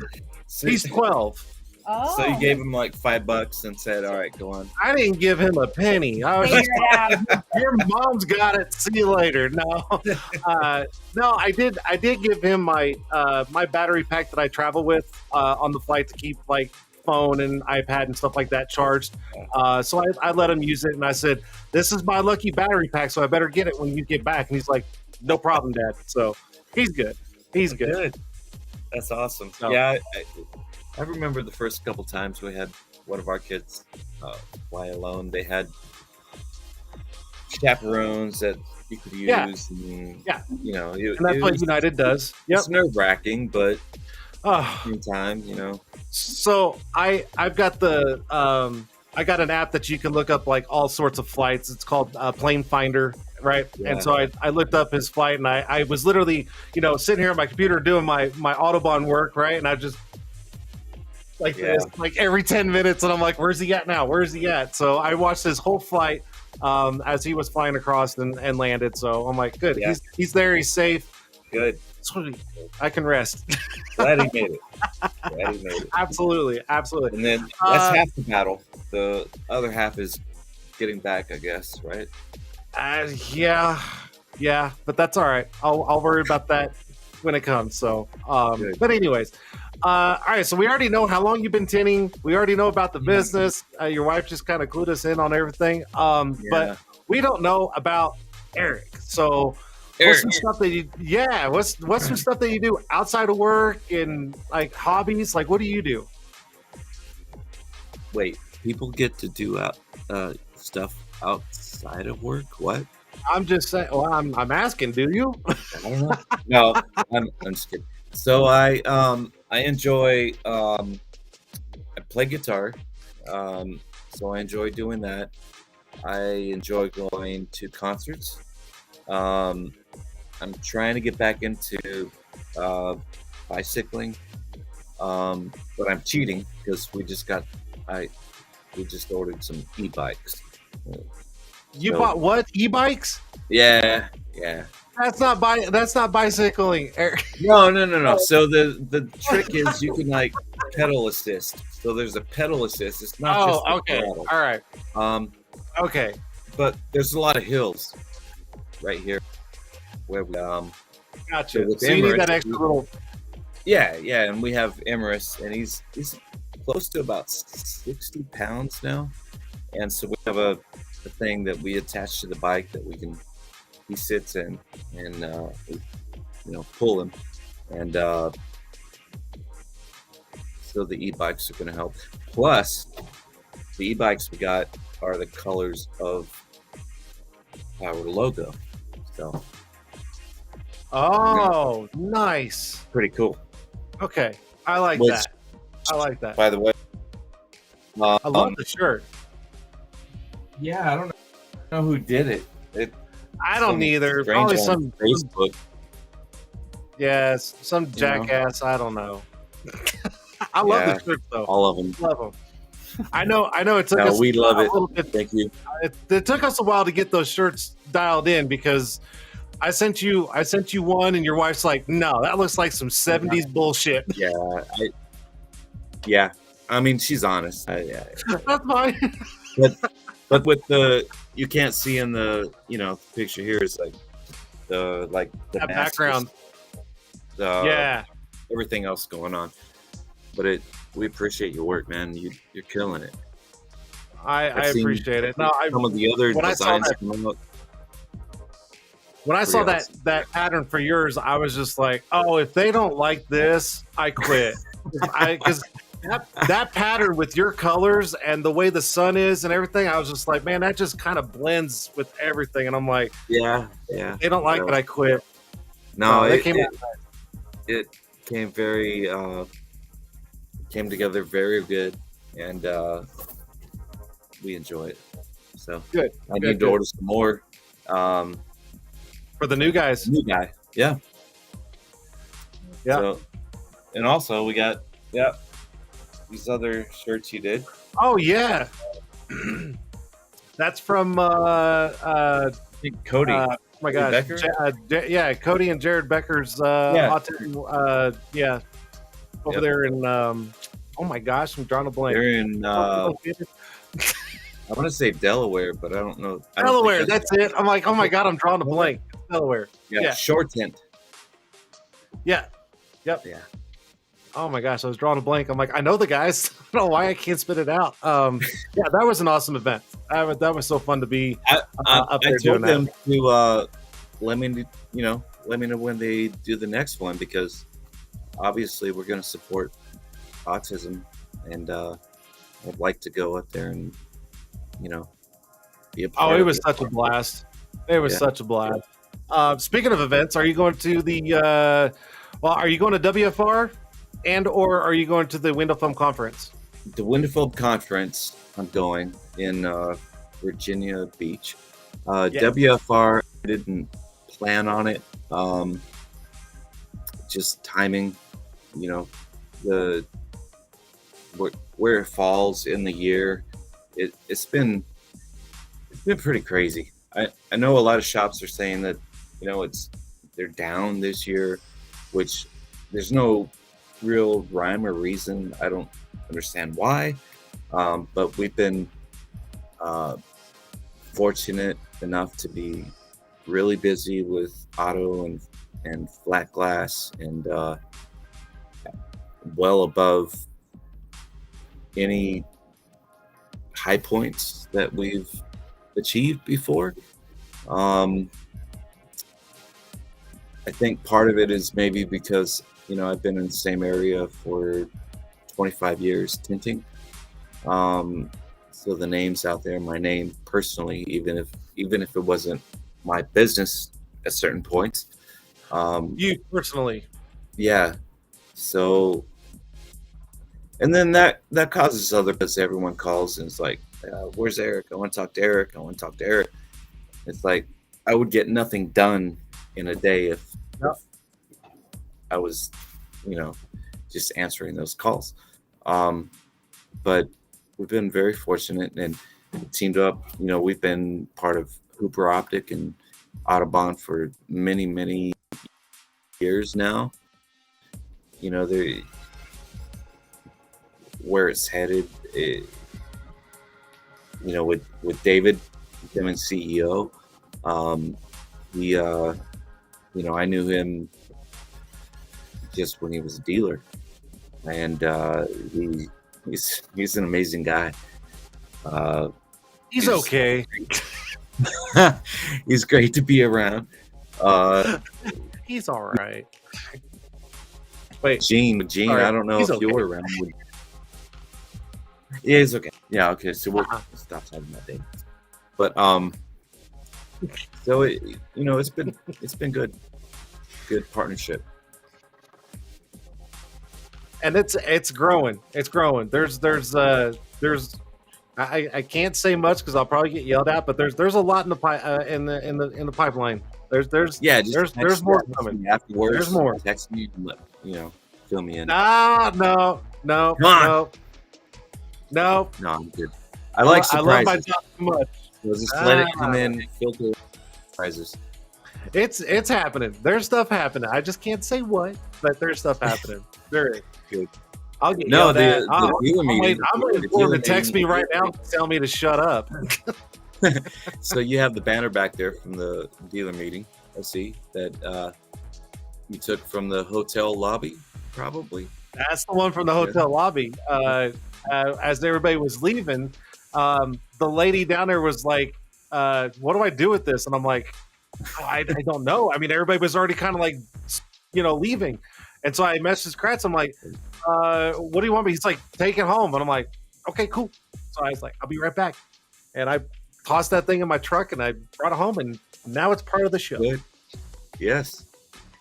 he? He's 12. Oh, So you gave him like $5 and said, "All right, go on." I didn't give him a penny. I was figure just, it out. your mom's got it. See you later. No, no, I did give him my my battery pack that I travel with on the flight to keep like phone and iPad and stuff like that charged. So I let him use it, and I said, "This is my lucky battery pack, so I better get it when you get back." And he's like, "No problem, Dad." So he's good. He's good. That's awesome. So- Yeah, I remember the first couple times we had one of our kids fly alone. They had chaperones that you could use. Yeah. And, Yeah. You know, And that's what United does. Yep. It's nerve-wracking, but Oh. in time, you know. So I've got the I got an app that you can look up like all sorts of flights. It's called Plane Finder, right? Yeah. And so I looked up his flight, and I was literally, you know, sitting here on my computer doing my Autobahn work, right? And I just like this, like every 10 minutes, and I'm like, where's he at now? Where's he at? So I watched his whole flight as he was flying across and landed. So I'm like, good, Yeah. he's there, he's safe. Good. Sweet. I can rest. Glad he made it. Glad he made it. Absolutely. And then that's half the battle. The other half is getting back, I guess, right? Yeah, but that's all right. I'll worry about that when it comes. So, Good. but anyways, all right. So we already know how long you've been tinting. We already know about the business. Your wife just kind of clued us in on everything. But we don't know about Eric. So what's some stuff that what's some stuff that you do outside of work and like hobbies? Like, what do you do? Wait, people get to do stuff outside of work? What? I'm just saying. Well, I'm asking. Do you? I don't know. No, I'm just kidding. So I enjoy I play guitar, so I enjoy doing that. I enjoy going to concerts. I'm trying to get back into bicycling, but I'm cheating because we just ordered some e-bikes. You bought what? E-bikes? Yeah. That's not bicycling, Eric. No. So the trick is you can like pedal assist. So there's a pedal assist. It's not just the okay. throttle. All right. Okay. But there's a lot of hills right here where we Gotcha. with So you need Emirates, that extra little. yeah, and we have Emirates, and he's close to about 60 pounds now, and so we have a thing that we attach to the bike that he sits in, and we, pull him, and so the e-bikes are going to help. Plus, the e-bikes we got are the colors of our logo, so Nice. pretty cool. Okay, I like Which- that. I like that. By the way, I love the shirt. yeah, I don't know who did it. I don't Some either. strange Probably on some Facebook. some jackass. I don't know. I love Yeah, the shirt though. all of them. Love them. I know. It took No, us. we love a it. little bit. Thank you. It took us a while to get those shirts dialed in because I sent you one, and your wife's like, "No, that looks like some '70s bullshit." Yeah. I mean, she's honest. Yeah. That's fine. But with you can't see in the picture here is like the That background. everything else going on. But we appreciate your work, man. You're killing it. I appreciate it. No, Some of the other when I saw designs that- coming out. when I saw Pretty that pattern for yours, I was just like, oh, if they don't like this, I quit. Because that pattern with your colors and the way the sun is and everything, I was just like, man, that just kind of blends with everything. And I'm like, Yeah. if they don't like it, I quit. No, they it came out. it came very came together very good, and we enjoy it. So Good. I Good, need to good. order some more. For the new guys. New guy, yeah. So, and also we got these other shirts you did. Oh yeah. That's from I think Cody. oh my gosh. Becker? Cody and Jared Becker's autism, over there in oh my gosh, I'm drawing a blank. They're in I want to say Delaware, but I don't know. I don't Delaware, think that's it. I'm like, oh my god, I'm drawing a blank. Delaware. Yeah. Short Tint. Yeah. Yep. Yeah. Oh my gosh, I was drawing a blank. I'm like, I know the guys. I don't know why I can't spit it out. Yeah, that was an awesome event. That was so fun to be up there I doing told that. them to let me know when they do the next one, because obviously we're going to support autism, and I'd like to go up there and be a part Oh, it of was such a blast. It was Yeah. such a blast. Speaking of events, are you going to the are you going to WFR or are you going to the Window Film Conference? The Winterfield Conference. I'm going in Virginia Beach. WFR, I didn't plan on it. Just timing, the where it falls in the year. It's been pretty crazy. I know a lot of shops are saying that they're down this year, which there's no real rhyme or reason. I don't understand why, but we've been fortunate enough to be really busy with auto and flat glass, and well above any high points that we've achieved before. I think part of it is maybe because I've been in the same area for 25 years tinting, so the name's out there. My name personally, even if it wasn't my business at certain points, You personally. yeah. So, and then that causes because everyone calls and it's like, where's Eric? I want to talk to Eric. I want to talk to Eric. It's like I would get nothing done in a day if I was, just answering those calls. But we've been very fortunate and teamed up. We've been part of Hooper Optic and Audubon for many, many years now. Where it's headed, with David becoming CEO, I knew him just when he was a dealer, and he's an amazing guy. He's okay. He's great to be around. He's all right. Wait, Gene, Sorry, I don't know he's if you okay. were around. Yeah, he's okay. Yeah, okay. So we'll stop talking about that. But so it's been good partnership. and it's growing. It's growing. There's I can't say much because I'll probably get yelled at, but there's a lot in the pipeline. There's Just more text coming. me afterwards. There's more. Text me and fill me in. No. Come on. No. No, I'm good. I like I love my surprises. job too much. So just let it come in, filter surprises. It's happening. There's stuff happening. I just can't say what, but there's stuff happening. There is. Good. I'll get No, yelled at. the dealer meeting. I'm waiting the for him dealer to text me meeting- right now and tell me to shut up. So you have the banner back there from the dealer meeting. I see that you took from the hotel lobby, probably. That's the one from the hotel lobby. As everybody was leaving, the lady down there was like, "What do I do with this?" And I'm like, I don't know. I mean, everybody was already kind of like, leaving. And so I messaged Kratz. I'm like, what do you want me? He's like, take it home. And I'm like, okay, cool. So I was like, I'll be right back. And I tossed that thing in my truck and I brought it home. And now it's part of the show. Good. Yes.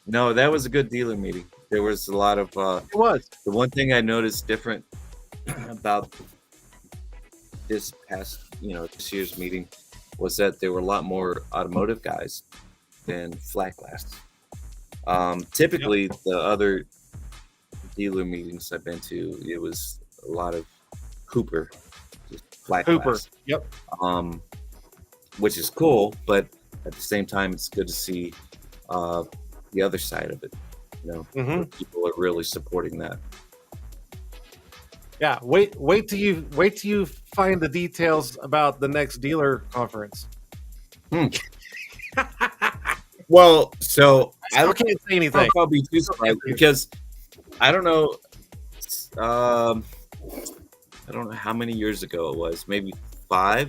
No, that was a good dealer meeting. There was a lot of. It was. The one thing I noticed different about this past, this year's meeting was that there were a lot more automotive guys than flat glass. Typically, the other dealer meetings I've been to, it was a lot of Cooper, just flat glass. Yep. Which is cool, but at the same time, it's good to see the other side of it. Where people are really supporting that. Yeah. Wait till you find the details about the next dealer conference. Well, so I can't say I anything. don't know if I'll be too surprised because I don't know. I don't know how many years ago it was. Maybe 4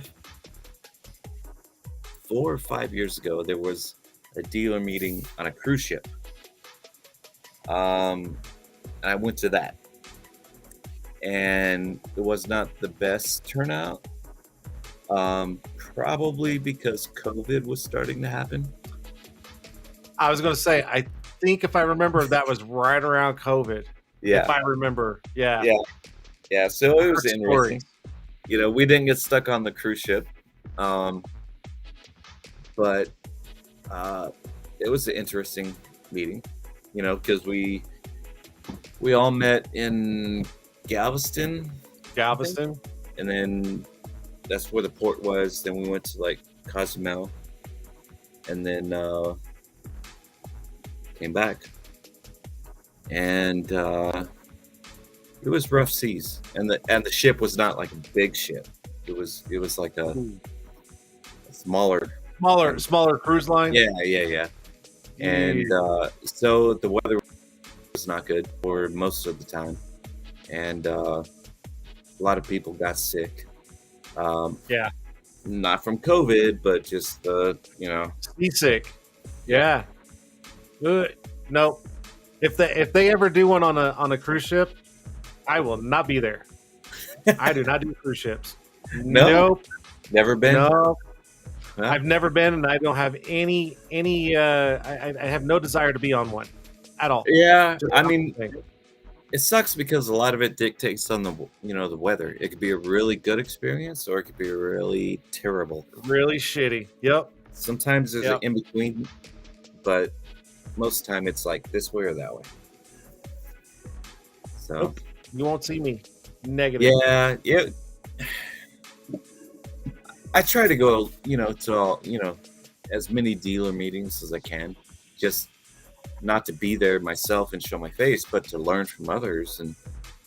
or 5 years ago, there was a dealer meeting on a cruise ship. And I went to that, and it was not the best turnout. Probably because COVID was starting to happen. I was going to say, I think if I remember, that was right around COVID. Yeah. If I remember. Yeah. Yeah. So it was Good interesting. We didn't get stuck on the cruise ship. But it was an interesting meeting, because we all met in Galveston, and then that's where the port was. Then we went to like Cozumel, and then came back, and it was rough seas, and the ship was not like a big ship. It was like a smaller cruise line. Yeah. And so the weather was not good for most of the time, and a lot of people got sick. Not from COVID, but just seasick. Yeah. No. If they ever do one on a cruise ship, I will not be there. I do not do cruise ships. No. Nope. Never been. No. Huh? I've never been, and I don't have any. I have no desire to be on one at all. Yeah, Just I mean, thing. it sucks because a lot of it dictates on the the weather. It could be a really good experience, or it could be really terrible. Really shitty. Yep. Sometimes there's an in between, but most of the time it's like this way or that way. So Nope. You won't see me. Negative. yeah. I try to go, to all, as many dealer meetings as I can, just not to be there myself and show my face, but to learn from others and,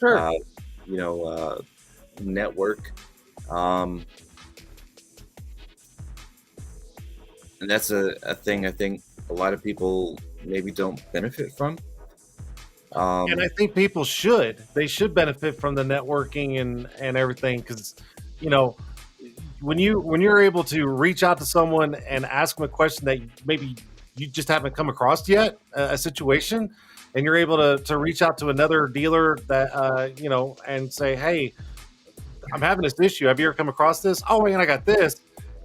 Sure. network. And that's a thing I think a lot of people maybe don't benefit from. And I think people should. They should benefit from the networking and everything, because when you're able to reach out to someone and ask them a question that maybe you just haven't come across yet, a situation, and you're able to reach out to another dealer that and say, hey, I'm having this issue. Have you ever come across this? Oh man, I got this.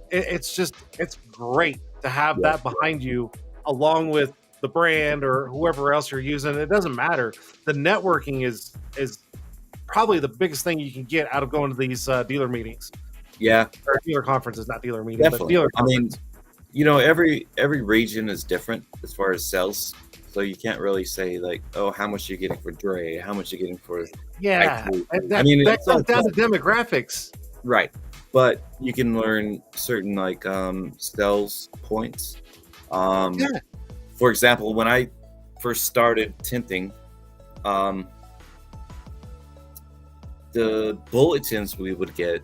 It's great to have that behind you, along with the brand or whoever else you're using. It doesn't matter. The networking is probably the biggest thing you can get out of going to these dealer meetings. Yeah, Or dealer conferences, not dealer meetings, definitely. but dealer I mean, conference. every region is different as far as sales, so you can't really say like, oh, how much you're getting for Dre, how much you're getting for Yeah, Actually, that comes down to demographics. right. But you can learn certain like sales points Um, Yeah. For example, when I first started tinting, the bulletins we would get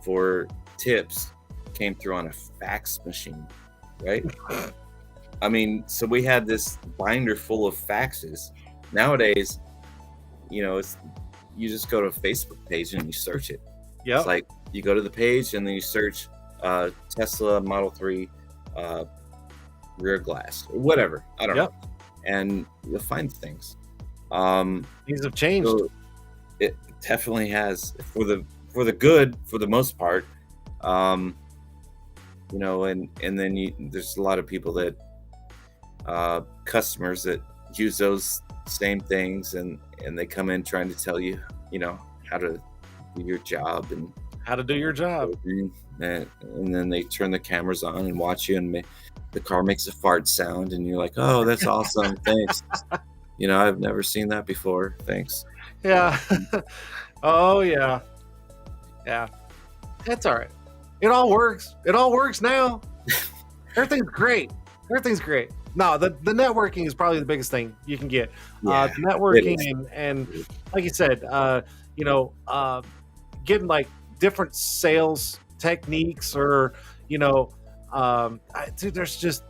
for tips came through on a fax machine, right? I mean, so we had this binder full of faxes. Nowadays, it's you just go to a Facebook page and you search it. Yep. It's like you go to the page and then you search Tesla Model 3 rear glass or whatever. I don't know. And you'll find things. Things have changed. So it definitely has for the good for the most part. And then there's a lot of people that customers that use those same things and they come in trying to tell you how to do your job and how to do your job, and then they turn the cameras on and watch you, and the car makes a fart sound, and you're like, oh, that's awesome. Thanks. I've never seen that before. Thanks. Yeah. Oh yeah. That's all right. It all works now. Everything's great. No, the networking is probably the biggest thing you can get. The networking and like you said, getting like different sales techniques or dude,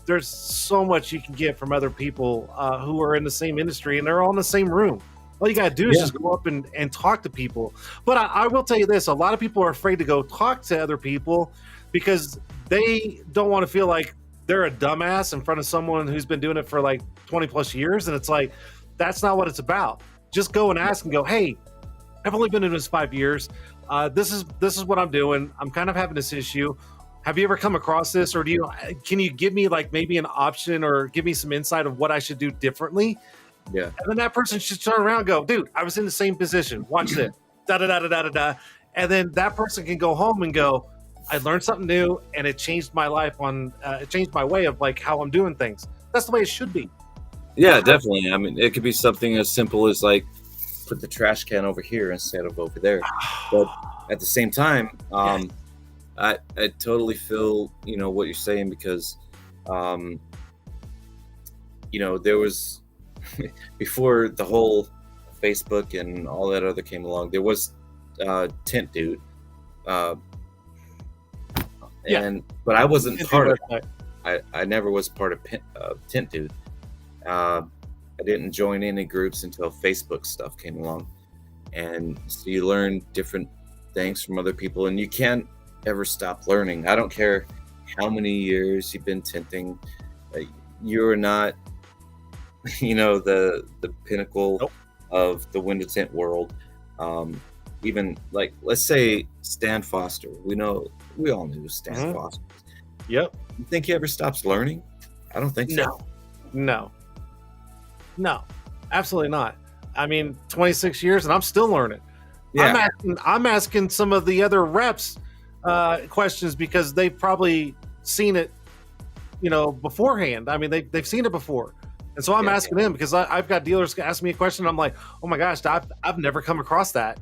there's so much you can get from other people who are in the same industry and they're all in the same room. All you gotta do is just go up and talk to people. But I will tell you this: a lot of people are afraid to go talk to other people because they don't want to feel like they're a dumbass in front of someone who's been doing it for like 20 plus years. And it's like, that's not what it's about. Just go and ask and go, hey, I've only been in this 5 years. This is what I'm doing. I'm kind of having this issue. Have you ever come across this? Or can you give me like maybe an option or give me some insight of what I should do differently? Yeah. And then that person should turn around and go, dude, I was in the same position. Watch this. Da da da da da da. And then that person can go home and go, I learned something new and it changed my life it changed my way of like how I'm doing things. That's the way it should be. Yeah, definitely. I mean, it could be something as simple as like put the trash can over here instead of over there. But at the same time, I totally feel, what you're saying because, there was before the whole Facebook and all that other came along, there was Tint Dude. But I wasn't part of it. I never was part of Tint Dude. I didn't join any groups until Facebook stuff came along. And so you learn different things from other people and you can't ever stop learning. I don't care how many years you've been tinting. You're not, the pinnacle of the window tint world. Even like, let's say Stan Foster. We all knew Stan Foster. Yep. You think he ever stops learning? I don't think so. No, absolutely not. I mean, 26 years and I'm still learning. Yeah. I'm asking some of the other reps questions because they've probably seen it, beforehand. I mean, they've seen it before. And so I'm asking them because I've got dealers ask me a question. And I'm like, oh my gosh, I've never come across that,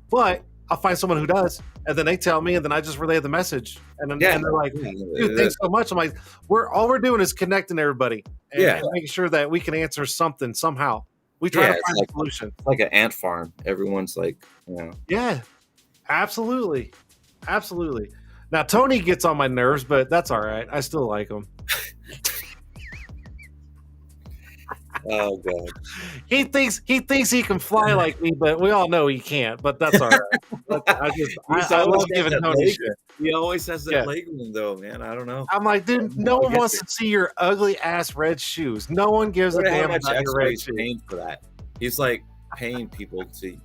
but I'll find someone who does. And then they tell me, and then I just relay the message. And then and they're like, dude, thanks so much. I'm like, all we're doing is connecting everybody and making sure that we can answer something somehow. We try to find a solution. It's like an ant farm. Everyone's like, Yeah, absolutely. Now, Tony gets on my nerves, but that's all right. I still like him. Oh god. He thinks he can fly like me, but we all know he can't. But that's all right. I love giving Tony shit. He always has that leg room, though, man. I don't know. I'm like, dude, no one wants to see your ugly ass red shoes. No one gives a damn about your red shoes. Paying for that. He's like paying people to,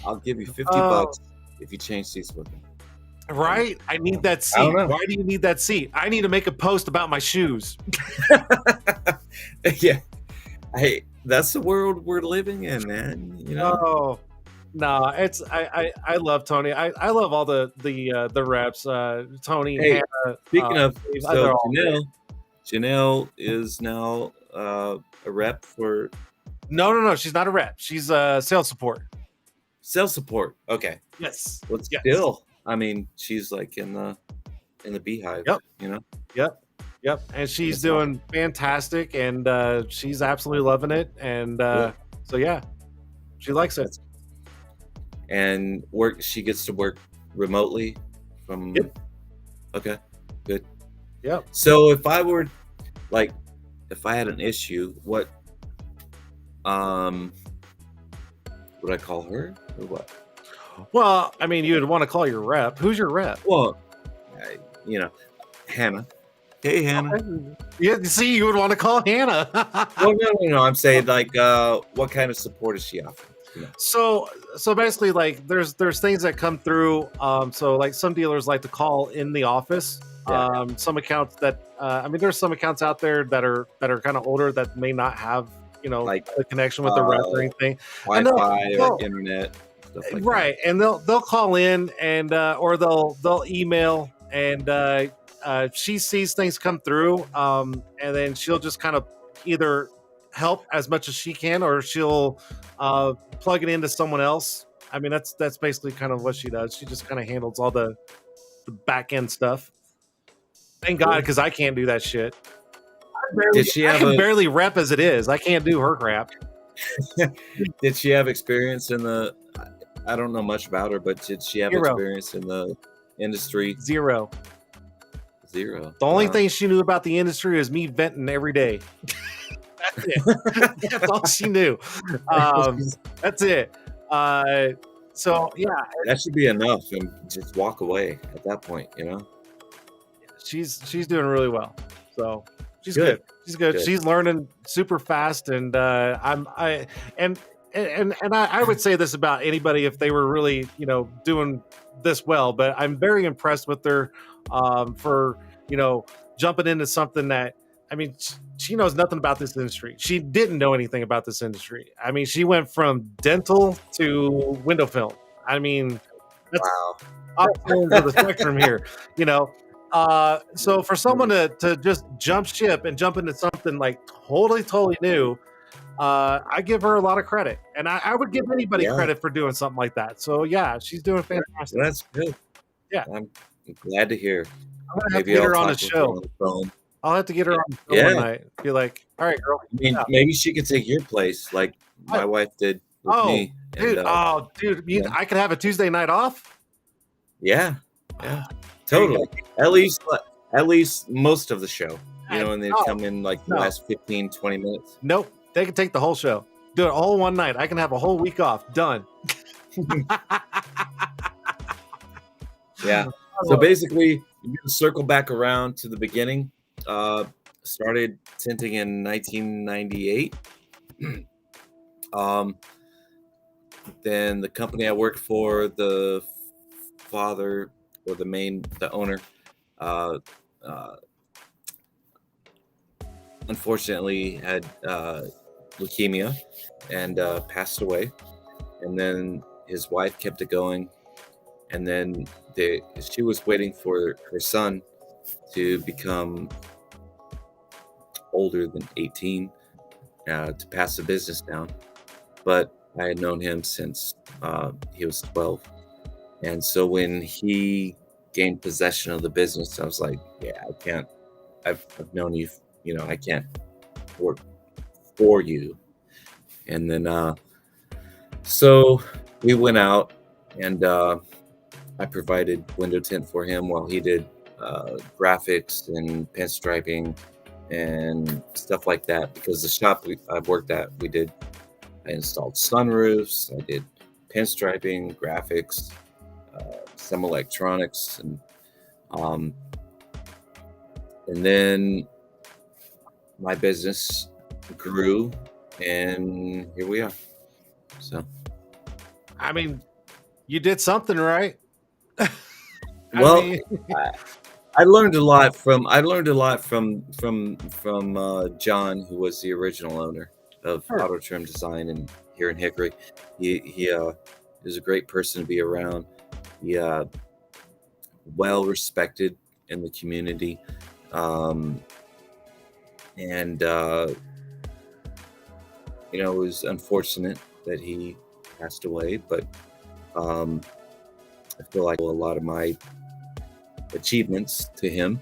I'll give you $50 if you change seats with me. Right? I need that seat. Why do you need that seat? I need to make a post about my shoes. Yeah. Hey, that's the world we're living in, man. Oh, no, it's I love Tony. I love all the reps. Tony. Hey, Hannah, speaking of, so Janelle is now a rep for. No, she's not a rep. She's sales support. Sales support. Okay. Yes. Still, I mean, she's like in the beehive. Yep. You know. Yep. Yep, and she's It's doing fantastic, and she's absolutely loving it. And so yeah, she likes it. And she gets to work remotely from. Yep. Okay, good. Yep. So if I were, like, if I had an issue, what would I call her or what? Well, I mean, you'd want to call your rep. Who's your rep? Well, Hannah. Hey, Hannah. Yeah, see, you would want to call Hannah. Well, no. I'm saying, like, what kind of support is she offering? So basically, like, there's things that come through. So like some dealers like to call in the office. Yeah. Some accounts that I mean, there's some accounts out there that are kind of older that may not have like the connection with the rep or anything, Wi-Fi or internet, stuff like right? that. And they'll call in and or they'll email, and she sees things come through, and then she'll just kind of either help as much as she can, or she'll plug it into someone else. I mean, that's basically kind of what she does. She just kind of handles all the back end stuff. Thank God, because I can't do that shit. Did she have I can barely rep as it is. I can't do her crap. Did she have experience in the? I don't know much about her, but did she have experience in the industry? Zero. The only thing she knew about the industry is me venting every day. That's it. That's all she knew. That's it. So yeah, that should be enough, and just walk away at that point. She's doing really well. So she's good. She's good. She's learning super fast, and I would say this about anybody if they were really doing this well. But I'm very impressed with her for jumping into something that, I mean, she knows nothing about this industry. She didn't know anything about this industry. I mean, she went from dental to window film. I mean, that's opposite of the spectrum here, so for someone to just jump ship and jump into something like totally new, I give her a lot of credit, and I would give anybody credit for doing something like that. So yeah, she's doing fantastic. That's good. Yeah, I'm glad to hear. I'm gonna have to get her on the show. I'll have to get her on the show one night. Be like, all right, girl. I mean, maybe she could take your place, like my wife did with me. Dude, dude, I could have a Tuesday night off. Yeah, totally. At least most of the show, and they come in like the last 15-20 minutes. Nope, they can take the whole show. Do it all one night. I can have a whole week off. Done. Yeah. So basically, you can circle back around to the beginning. Started tinting in 1998. Then the company I worked for, the father or the owner, unfortunately had leukemia and passed away. And then his wife kept it going. And then she was waiting for her son to become older than 18 to pass the business down. But I had known him since he was 12. And so when he gained possession of the business, I was like, yeah, I can't. I've known you, I can't work for you. And then so we went out, and I provided window tint for him while he did graphics and pinstriping and stuff like that. Because the shop I've worked at, I installed sunroofs, I did pinstriping, graphics, some electronics, and then my business grew, and here we are. So, I mean, you did something right. Well, I learned a lot from John, who was the original owner of Auto Trim Design and here in Hickory. He is a great person to be around. He well respected in the community, and it was unfortunate that he passed away, but I feel like a lot of my achievements to him,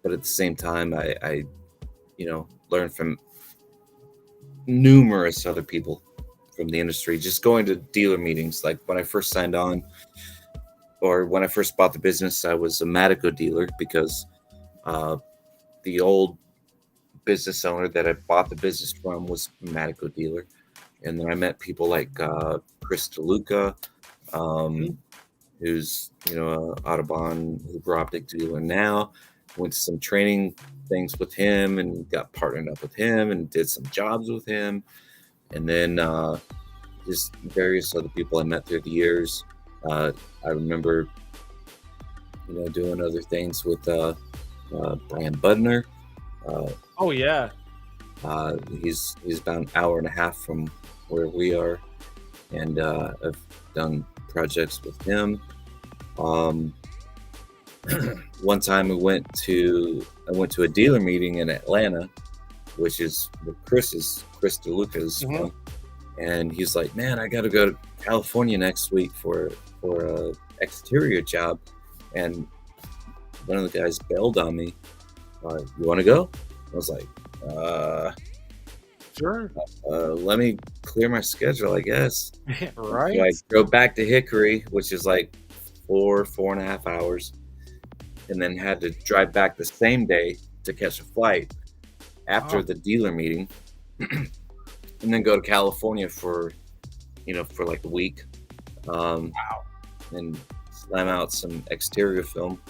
but at the same time, I learned from numerous other people from the industry, just going to dealer meetings. Like when I first signed on, or when I first bought the business, I was a Matico dealer because the old business owner that I bought the business from was a Matico dealer. And then I met people like Chris DeLuca, who's a Audubon Hooper Optic dealer now. Went to some training things with him and got partnered up with him and did some jobs with him. And then just various other people I met through the years. I remember, doing other things with Brian Budner. Oh yeah. He's about an hour and a half from where we are, and I've done projects with him. One time I went to a dealer meeting in Atlanta, which is where Chris DeLuca's from, and he's like, "Man, I got to go to California next week for a exterior job," and one of the guys bailed on me. You want to go? I was like, Sure. Let me clear my schedule, I guess. Right. So I drove back to Hickory, which is like 4.5 hours, and then had to drive back the same day to catch a flight after the dealer meeting, and then go to California for like a week, and slam out some exterior film.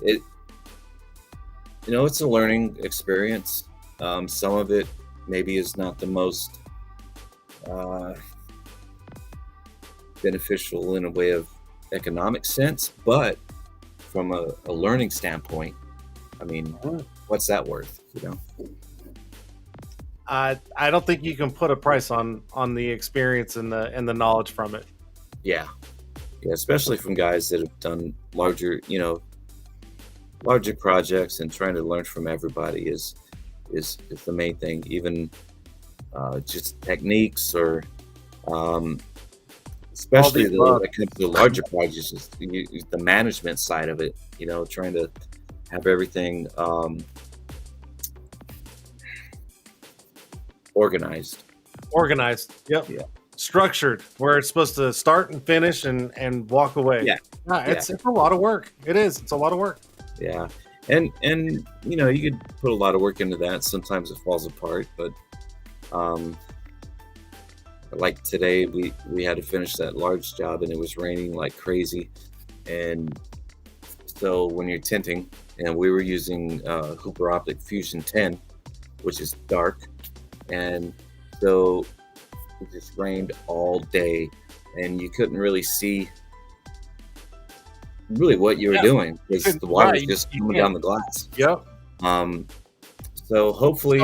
It's a learning experience. Some of it maybe is not the most beneficial in a way of economic sense, but from a learning standpoint, I mean, what's that worth? I don't think you can put a price on the experience and the knowledge from it. Yeah, especially from guys that have done larger projects, and trying to learn from everybody is the main thing. Even just techniques, or especially when it comes to larger projects, is the management side of it. Trying to have everything organized. Yep. Yeah. Structured, where it's supposed to start and finish and walk away. It's a lot of work. It's a lot of work. Yeah. And you could put a lot of work into that. Sometimes it falls apart, but like today we had to finish that large job, and it was raining like crazy. And so when you're tinting, and we were using Hooper Optic Fusion 10, which is dark, and so it just rained all day, and you couldn't really see what you were doing, because the water was just coming down the glass. Yep. So hopefully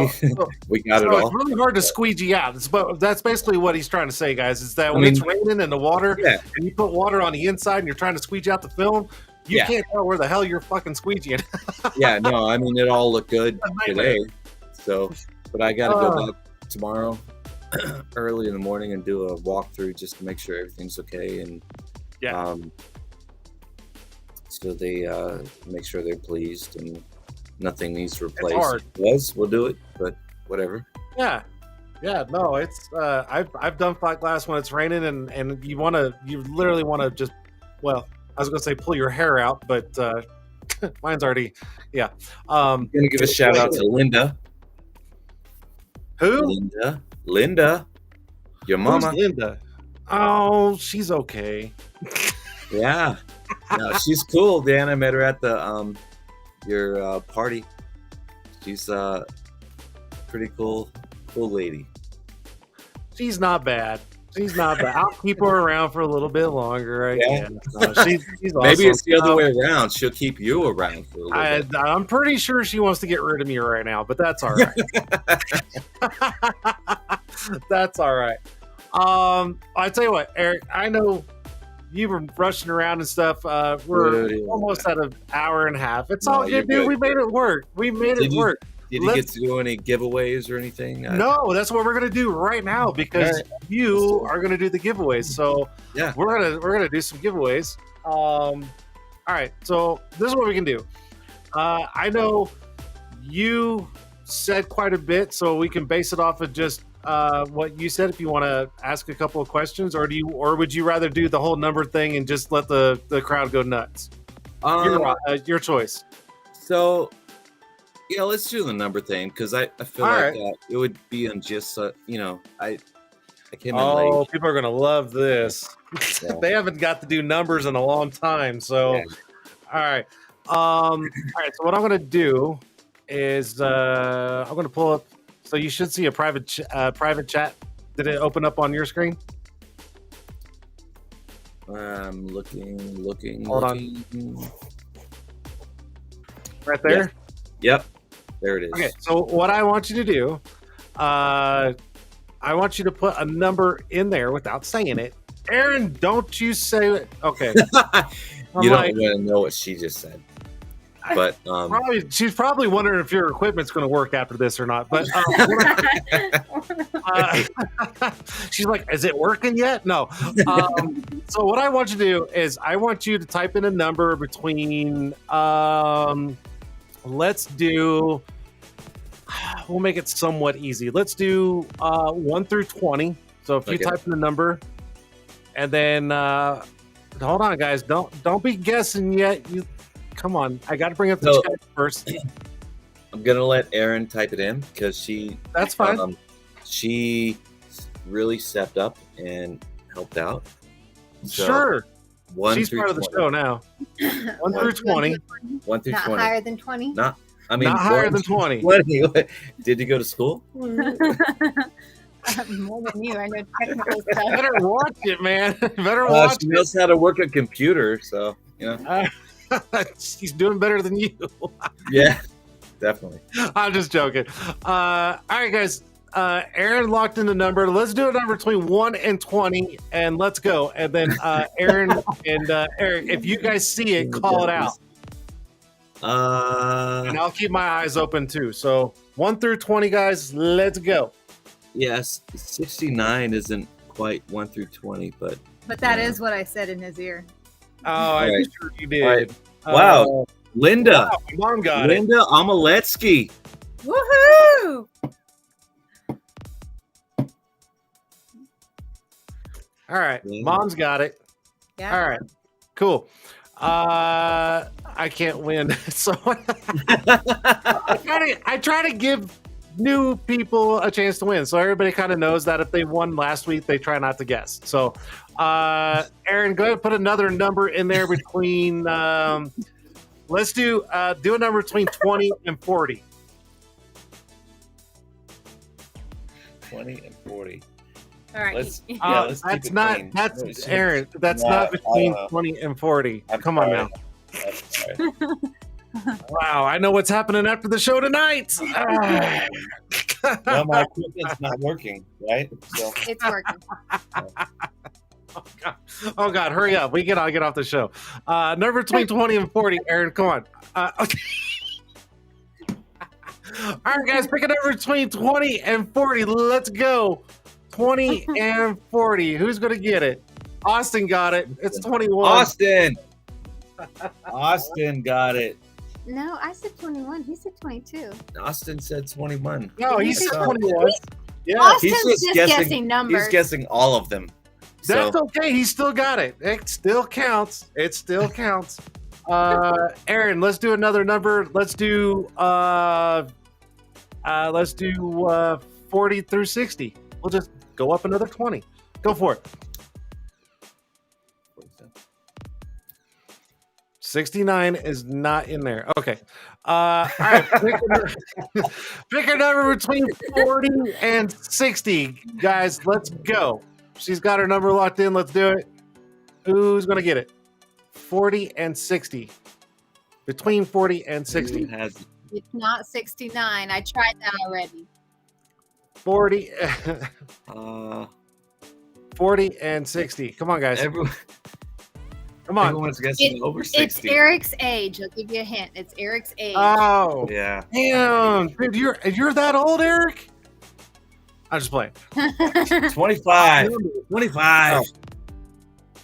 we got it all. It's really hard to squeegee out. But that's basically what he's trying to say, guys, is that when it's raining and the water, and you put water on the inside and you're trying to squeegee out the film, you can't tell where the hell you're fucking squeegeeing. It all looked good today. So, but I got to go back tomorrow early in the morning and do a walkthrough just to make sure everything's okay. And so they make sure they're pleased and nothing needs replaced. We'll do it, but whatever. No, it's I've done flat glass when it's raining, and you literally want to just, well, I was gonna say pull your hair out, but mine's already I'm gonna give a shout out to Linda. Who? Linda, your mama. Who's Linda? Oh, she's okay. Yeah. No, she's cool, Dan. I met her at the your party. She's pretty cool lady. She's not bad. I'll keep her around for a little bit longer. I guess. She's awesome. Maybe it's the other way around. She'll keep you around for a little bit. I'm pretty sure she wants to get rid of me right now, but that's all right. That's all right. I tell you what, Eric, I know you've been rushing around and stuff. We're almost at an hour and a half. It's all good, dude. We made it work. Did you get to do any giveaways or anything? No, that's what we're gonna do right now, because you are gonna do the giveaways. So we're gonna do some giveaways. All right. So this is what we can do. I know you said quite a bit, so we can base it off of just what you said. If you want to ask a couple of questions, or would you rather do the whole number thing and just let the crowd go nuts? Your choice. So, yeah, let's do the number thing because I feel All like right. it would be unjust. I came in Oh, late. people are gonna love this. Yeah. They haven't got to do numbers in a long time, so. Yeah. All right. All right. So what I'm gonna do is I'm gonna pull up. So you should see a private chat. Did it open up on your screen? I'm looking. Hold on. Right there. Yep. There it is. Okay. So what I want you to do, I want you to put a number in there without saying it. Aaron, don't you say it. Okay. You don't want to know what she just said. But she's probably wondering if your equipment's going to work after this or not. But she's like, "Is it working yet?" No. So what I want you to do is I want you to type in a number between. Let's do. We'll make it somewhat easy. Let's do 1 through 20. So if you type in the number, and then hold on, guys, don't be guessing yet. You. Come on, I got to bring up the chat first. I'm gonna let Erin type it in because that's fine. She really stepped up and helped out. So sure. 1 She's through part of the 20. show now. 1 through 20. 1 through Not 20. higher than 20? Not higher than 20. 20. Did you go to school? More than you. I know technical stuff. Better watch it, man. Better watch she knows how to work a computer, so she's doing better than you. Yeah, definitely. I'm just joking. All right, guys. Aaron locked in the number. Let's do a number between 1 and 20, and let's go. And then Aaron and Eric, if you guys see it, call it out. And I'll keep my eyes open too. So 1 through 20, guys. Let's go. Yes, 69 isn't quite 1 through 20, but that is what I said in his ear. Oh, I'm sure you did. Right. Wow. Linda. Wow, my mom got Linda Omeletsky. Woohoo! All right. Yeah. Mom's got it. Yeah. All right. Cool. I can't win. So I try to give new people a chance to win. So everybody kind of knows that if they won last week, they try not to guess. So Aaron, go ahead and put another number in there between let's do a number between 20 and 40. 20 and 40. All right. Let's that's keep it not clean. that's Aaron. That's not between 20 and 40. Come on now. Wow, I know what's happening after the show tonight. Well, my equipment's not working, right? So It's working. Oh God, hurry up. We gotta get off the show. Number between 20 and 40, Aaron, come on. Okay. All right, guys, pick a number between 20 and 40. Let's go. 20 and 40. Who's gonna get it? Austin got it. It's 21. Austin got it. No, I said 21. He said 22. Austin said 21. No, he said 21. Yeah, Austin's just guessing numbers. He's guessing all of them. that's okay. He still got it. It still counts. It still counts. Aaron, let's do another number. Let's do 40 through 60. We'll just go up another 20. Go for it. 69 is not in there. Okay. All right. Pick a number between 40 and 60. Guys, let's go. She's got her number locked in. Let's do it. Who's going to get it? 40 and 60. Between 40 and 60. It's not 69. I tried that already. 40. 40 and 60. Come on, guys. Come on. Everyone's guessing over 60. It's Eric's age. I'll give you a hint. It's Eric's age. Oh. Yeah. Damn. Dude, you're that old, Eric? I'm just playing. 25. 25.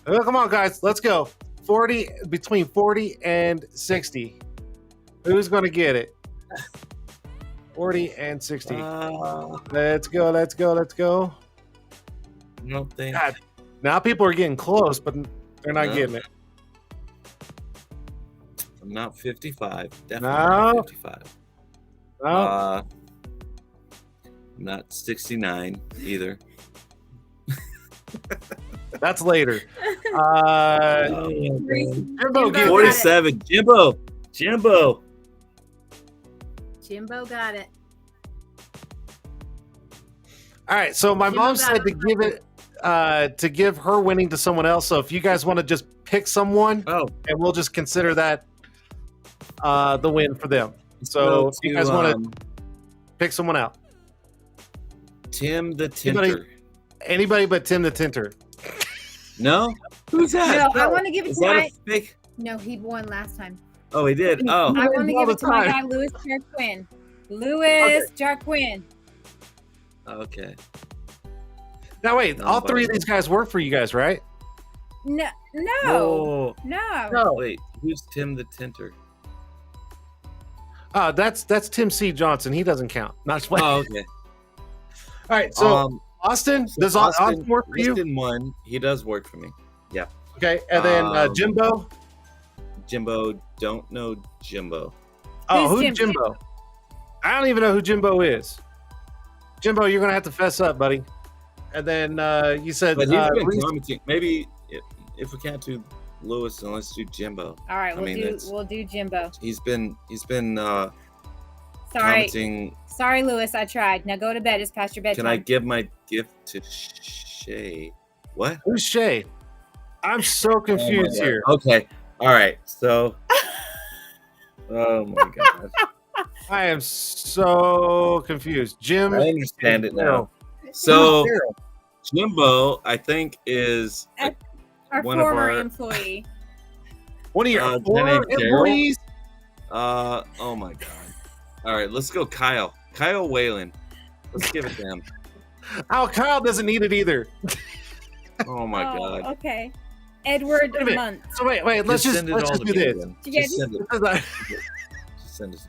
Oh, come on, guys. Let's go. 40, between 40 and 60. Who's going to get it? 40 and 60. Let's go. I don't think. God, now people are getting close, but they're not getting it. I'm not 55. Definitely No. not 55. No. I'm not 69 either. That's later. Jimbo, get 47. Jimbo. Jimbo got it. All right. So my Jimbo mom got said it. to give her winning to someone else. So if you guys want to just pick someone, Oh, and we'll just consider that the win for them. So if you guys want to pick someone out, Tim the Tint'er. anybody but Tim the Tint'er. No? Who's that? No, I want to give it Is to that my. a fake? No, he won last time. Oh, he did. Oh, I want to all give it the to my time. guy, Louis Jarquin. Louis Jarquin. okay. Now wait, No, all but- three of these guys work for you guys, right? No, Oh, no. wait. Who's Tim the Tint'er? That's Tim C. Johnson. He doesn't count. Not just playing. Oh, okay. All right. So Austin, does Austin work for you? Austin won. He does work for me. Yeah. Okay, and then Jimbo. Jimbo, don't know Jimbo. Oh, Who's who's Jimbo? I don't even know who Jimbo is. Jimbo, you're gonna have to fess up, buddy. And then you said But he's been Reese- commenting. Maybe if we can't do Lewis, then let's do Jimbo. All right, I we'll do Jimbo. He's been Sorry, commenting. sorry, Louis. I tried. Now go to bed. It's past your bedtime. Can I give my gift to Shay? What? who's Shay? I'm so confused Oh my here. God. Okay. All right. So. Oh my God. I am so confused. Jim. I understand it now. No. So Who's Daryl? Jimbo, I think, is Our one of former our- employee. One of your His former name Daryl? employees. oh my God. All right, let's go Kyle. Kyle Whalen. Let's give it to him. Oh, Kyle doesn't need it either. Oh my God. Okay. Edward Wait a minute. Munt. So wait. Let's just send it let's all just do to me this. then. Yeah, Just send it. All Just send it.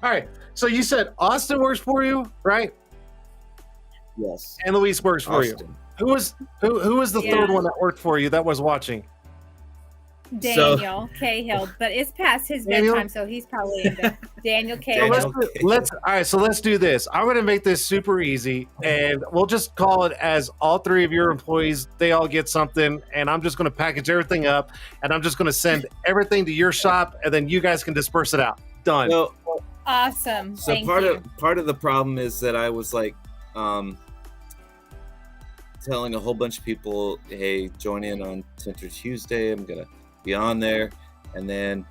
right. So you said Austin works for you, right? Yes. And Luis works for you. Austin. Who was the Yeah. third one that worked for you that was watching? Daniel Cahill, but it's past his Daniel? bedtime, so he's probably in bed. Daniel So Cahill. let's all right. So let's do this. I'm going to make this super easy, and we'll just call it as all three of your employees. They all get something, and I'm just going to package everything up, and I'm just going to send everything to your shop, and then you guys can disperse it out. Done. So, Awesome. so Thank part you. of the problem is that I was like, telling a whole bunch of people, hey, join in on Tint'er Tuesday. I'm gonna be on there, and then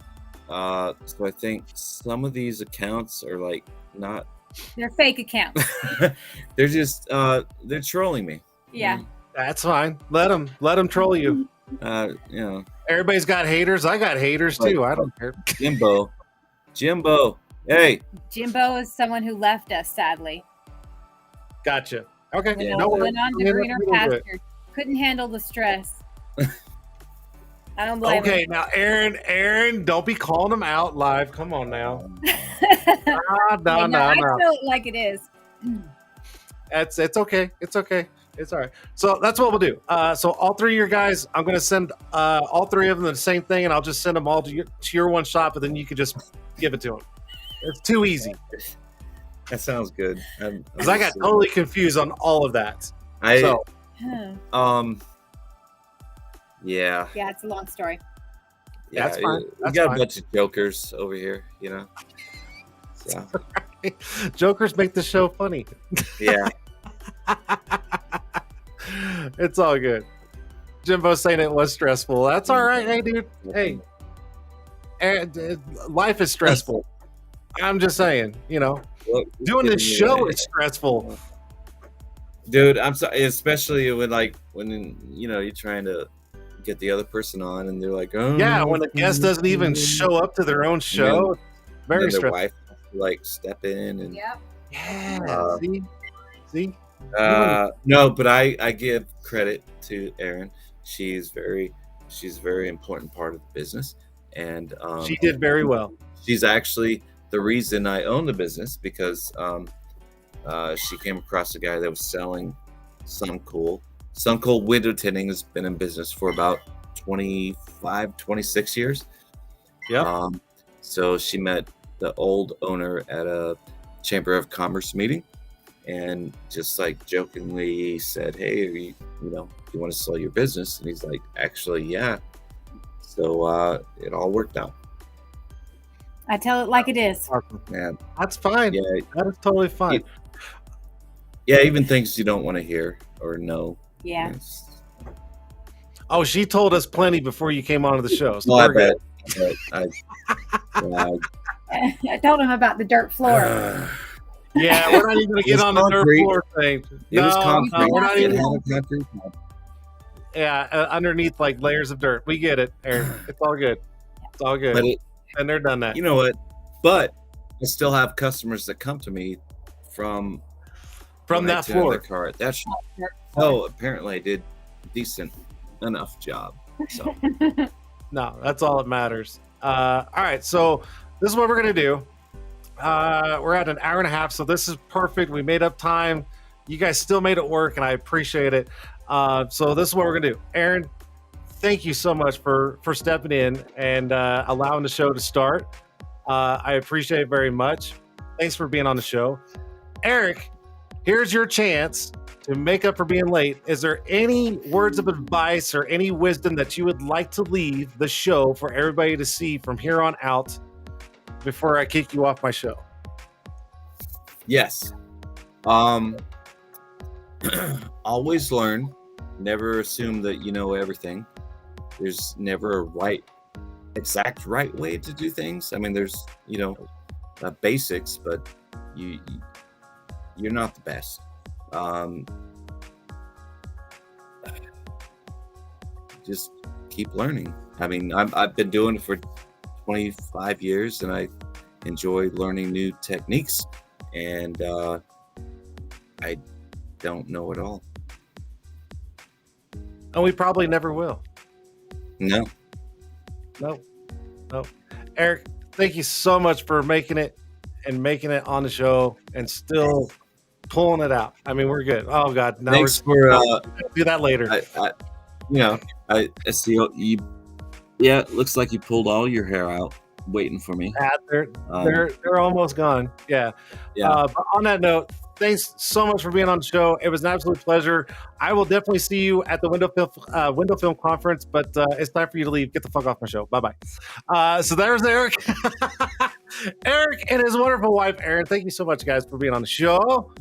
so I think some of these accounts are like not. They're fake accounts. They're just they're trolling me. Yeah. That's fine. Let them troll you. You know, Everybody's got haters. I got haters too. I don't care. Jimbo, hey, Jimbo is someone who left us, sadly. Gotcha. Okay. Yeah. No worries. Went on to Yeah, greener that's real good. pastures. Couldn't handle the stress. I don't blame Okay, now Aaron, don't be calling them out live. Come on now. him. No. I feel it like it is. It's okay. It's okay. It's all right. So that's what we'll do. So all three of your guys, I'm going to send all three of them the same thing, and I'll just send them all to your one shop, and then you can just give it to them. It's too easy that sounds good. because I got totally confused on all of that. I So yeah. Yeah, it's a long story. That's fine. We That's got fine. a bunch of jokers over here, you know. So jokers make the show funny. yeah. It's all good. Jimbo's saying it was stressful. That's all right. Hey, dude. Hey, life is stressful. I'm just saying, Look, doing this giving show you a- is stressful. Dude, I'm sorry, especially when you're trying to get the other person on, and they're like, oh, Yeah, when the guest doesn't even show up to their own show, it's and very then their stressful. wife has to, like step in and Yep. Yeah. See. no, but I give credit to Erin. She's very important part of the business, and She did very well. she's actually the reason I own the business, because she came across a guy that was selling Sun-Kool. Sun-Kool Window Tinting has been in business for about 25, 26 years. Yep. So she met the old owner at a Chamber of Commerce meeting, and just like jokingly said, "Hey, you want to sell your business?" And he's like, "Actually, yeah." So it all worked out. I tell it like it is. Man, That's fine. yeah, That is totally fine. yeah, even things you don't want to hear or know. Yeah. Yes. Oh, she told us plenty before you came onto the show. So Well, I we're bet. good. I told him about the dirt floor. Yeah, we're not even going to get was on the dirt concrete. floor thing. It was concrete. we're not It even. had a concrete top. Yeah, underneath like layers of dirt. We get it, Aaron. It's all good. It's all good. But And they're done that. you know what? But I still have customers that come to me from when I that tend floor. the car at that shop. Oh, apparently I did a decent enough job. So No, that's all that matters. All right, so this is what we're gonna do. We're at an hour and a half, so this is perfect. We made up time. You guys still made it work, and I appreciate it. So this is what we're gonna do. Aaron, thank you so much for stepping in and allowing the show to start. I appreciate it very much. Thanks for being on the show. Eric, here's your chance to make up for being late. Is there any words of advice or any wisdom that you would like to leave the show for everybody to see from here on out before I kick you off my show? yes. Always learn. Never assume that you know everything. There's never a exact right way to do things. I mean, there's basics, but you're not the best. Just keep learning. I mean, I've been doing it for 25 years, and I enjoy learning new techniques. And I don't know it all. And we probably never will. No. Eric, thank you so much for making it on the show and still pulling it out. I mean, we're good. Oh God, now Thanks we're for do that later. I see you. Yeah, it looks like you pulled all your hair out waiting for me. They're almost gone. Yeah. Yeah. But on that note, thanks so much for being on the show. It was an absolute pleasure. I will definitely see you at the Window Film Conference, but it's time for you to leave. Get the fuck off my show. Bye-bye. So there's Eric. Eric and his wonderful wife, Erin. Thank you so much, guys, for being on the show.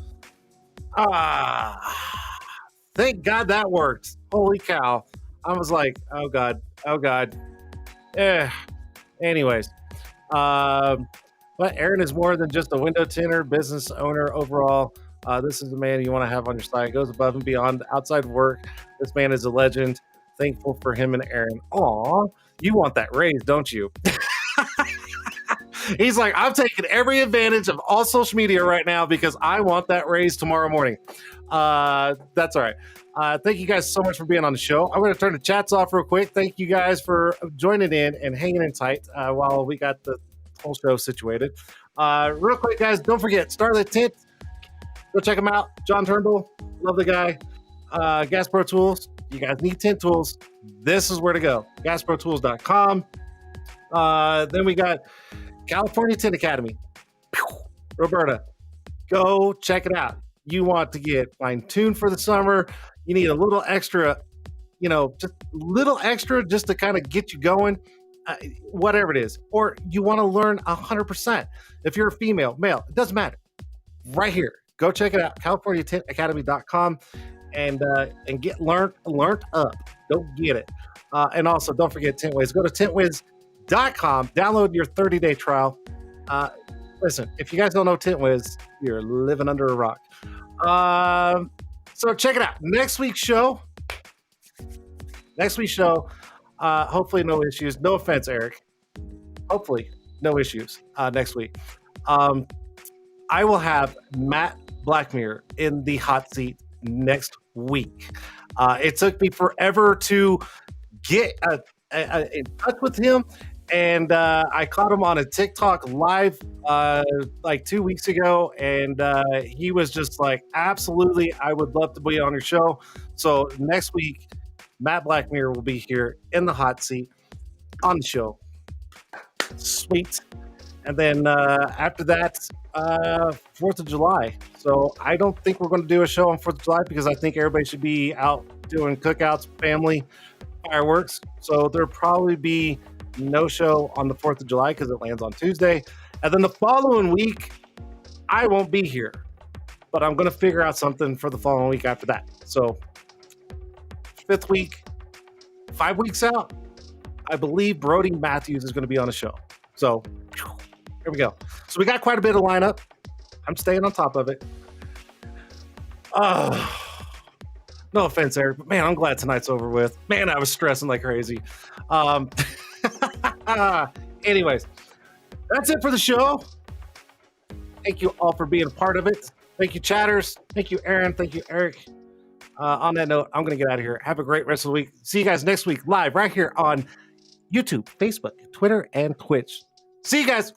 Thank God that worked. Holy cow. I was like, oh God. Anyways. But Aaron is more than just a window tinter, business owner overall. This is the man you want to have on your side. Goes above and beyond outside work. This man is a legend. Thankful for him and Aaron. Aw, you want that raise, don't you? He's like, I'm taking every advantage of all social media right now because I want that raise tomorrow morning. That's all right. Thank you guys so much for being on the show. I'm going to turn the chats off real quick. Thank you guys for joining in and hanging in tight while we got the whole show situated. Real quick, guys, don't forget, Starlit Tint. Go check him out. John Turnbull, love the guy. Gas Pro Tools. You guys need tint tools. This is where to go. GasProTools.com. Then we got California Tint Academy. Roberta, go check it out. You want to get fine-tuned for the summer. You need a little extra, just a little extra just to kind of get you going, whatever it is. Or you want to learn 100%. If you're a female, male, it doesn't matter. Right here. Go check it out, CaliforniaTintAcademy.com, and get learned up. Go get it. And also, don't forget TintWiz. Go to TintWiz.com. Download your 30-day trial. Listen, if you guys don't know TintWiz, you're living under a rock. So check it out. Next week's show, hopefully no issues. No offense, Eric. Hopefully no issues next week. I will have Matt Blackmere in the hot seat next week. It took me forever to get in touch with him And I caught him on a TikTok live like 2 weeks ago, and he was just like, absolutely, I would love to be on your show. So next week, Matt Blackmere will be here in the hot seat on the show. Sweet. And then after that, 4th of July. So I don't think we're going to do a show on 4th of July because I think everybody should be out doing cookouts, family, fireworks. So there'll probably be no show on the 4th of July because it lands on Tuesday. And then the following week, I won't be here. But I'm going to figure out something for the following week after that. So 5th week, 5 weeks out, I believe Brody Matthews is going to be on the show. So here we go. So we got quite a bit of lineup. I'm staying on top of it. No offense, Eric, but man, I'm glad tonight's over with. Man, I was stressing like crazy. Anyways, that's it for the show. Thank you all for being a part of it. Thank you, chatters. Thank you, Aaron. Thank you, Eric. On that note, I'm going to get out of here. Have a great rest of the week. See you guys next week live right here on YouTube, Facebook, Twitter, and Twitch. See you guys.